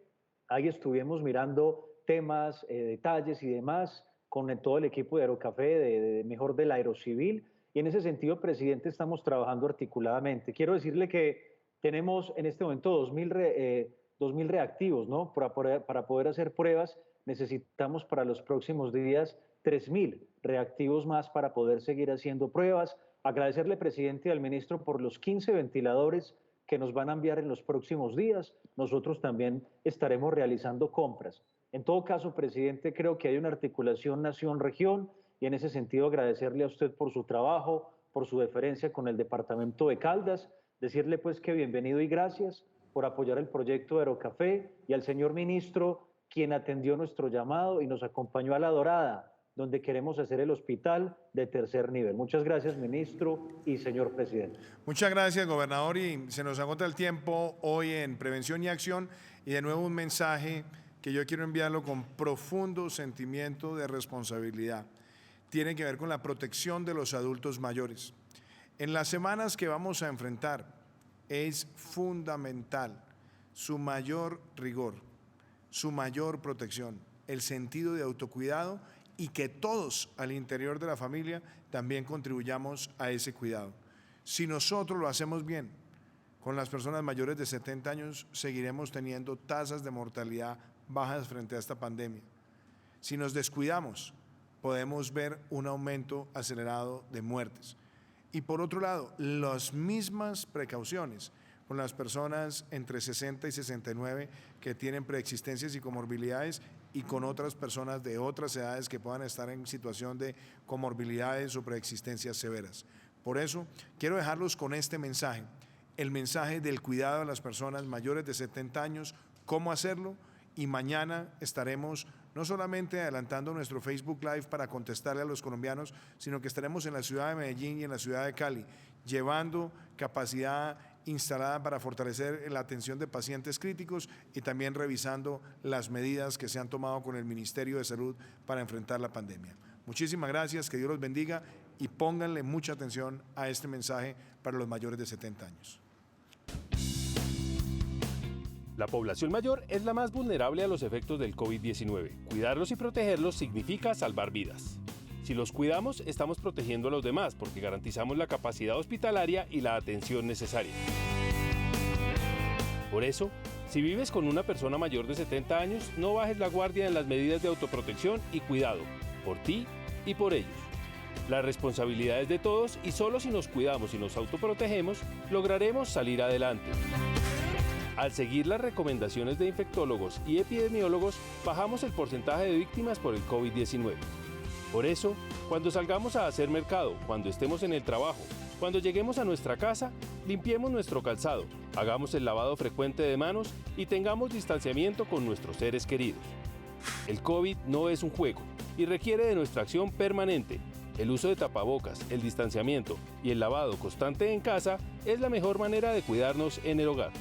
Ahí estuvimos mirando temas, detalles y demás con todo el equipo de Aerocafé, mejor del Aerocivil. Y en ese sentido, presidente, estamos trabajando articuladamente. Quiero decirle que tenemos en este momento 2.000 reactivos, ¿no? Para poder hacer pruebas necesitamos para los próximos días 3.000 reactivos más para poder seguir haciendo pruebas. Agradecerle, presidente, al ministro por los 15 ventiladores que nos van a enviar en los próximos días. Nosotros también estaremos realizando compras. En todo caso, presidente, creo que hay una articulación nación-región y en ese sentido agradecerle a usted por su trabajo, por su deferencia con el departamento de Caldas, decirle pues que bienvenido y gracias por apoyar el proyecto de Aerocafé y al señor ministro, quien atendió nuestro llamado y nos acompañó a La Dorada, donde queremos hacer el hospital de 3er nivel. Muchas gracias, ministro y señor presidente. Muchas gracias, gobernador, y se nos agota el tiempo hoy en Prevención y Acción, y de nuevo un mensaje que yo quiero enviarlo con profundo sentimiento de responsabilidad. Tiene que ver con la protección de los adultos mayores. En las semanas que vamos a enfrentar, es fundamental su mayor rigor, su mayor protección, el sentido de autocuidado y que todos al interior de la familia también contribuyamos a ese cuidado. Si nosotros lo hacemos bien, con las personas mayores de 70 años seguiremos teniendo tasas de mortalidad bajas frente a esta pandemia. Si nos descuidamos, podemos ver un aumento acelerado de muertes. Y por otro lado, las mismas precauciones con las personas entre 60 y 69 que tienen preexistencias y comorbilidades y con otras personas de otras edades que puedan estar en situación de comorbilidades o preexistencias severas. Por eso, quiero dejarlos con este mensaje, el mensaje del cuidado de las personas mayores de 70 años, cómo hacerlo, y mañana estaremos no solamente adelantando nuestro Facebook Live para contestarle a los colombianos, sino que estaremos en la ciudad de Medellín y en la ciudad de Cali, llevando capacidad instalada para fortalecer la atención de pacientes críticos y también revisando las medidas que se han tomado con el Ministerio de Salud para enfrentar la pandemia. Muchísimas gracias, que Dios los bendiga y pónganle mucha atención a este mensaje para los mayores de 70 años. La población mayor es la más vulnerable a los efectos del COVID-19. Cuidarlos y protegerlos significa salvar vidas. Si los cuidamos, estamos protegiendo a los demás porque garantizamos la capacidad hospitalaria y la atención necesaria. Por eso, si vives con una persona mayor de 70 años, no bajes la guardia en las medidas de autoprotección y cuidado, por ti y por ellos. La responsabilidad es de todos y solo si nos cuidamos y nos autoprotegemos, lograremos salir adelante. Al seguir las recomendaciones de infectólogos y epidemiólogos, bajamos el porcentaje de víctimas por el COVID-19. Por eso, cuando salgamos a hacer mercado, cuando estemos en el trabajo, cuando lleguemos a nuestra casa, limpiemos nuestro calzado, hagamos el lavado frecuente de manos y tengamos distanciamiento con nuestros seres queridos. El COVID no es un juego y requiere de nuestra acción permanente. El uso de tapabocas, el distanciamiento y el lavado constante en casa es la mejor manera de cuidarnos en el hogar.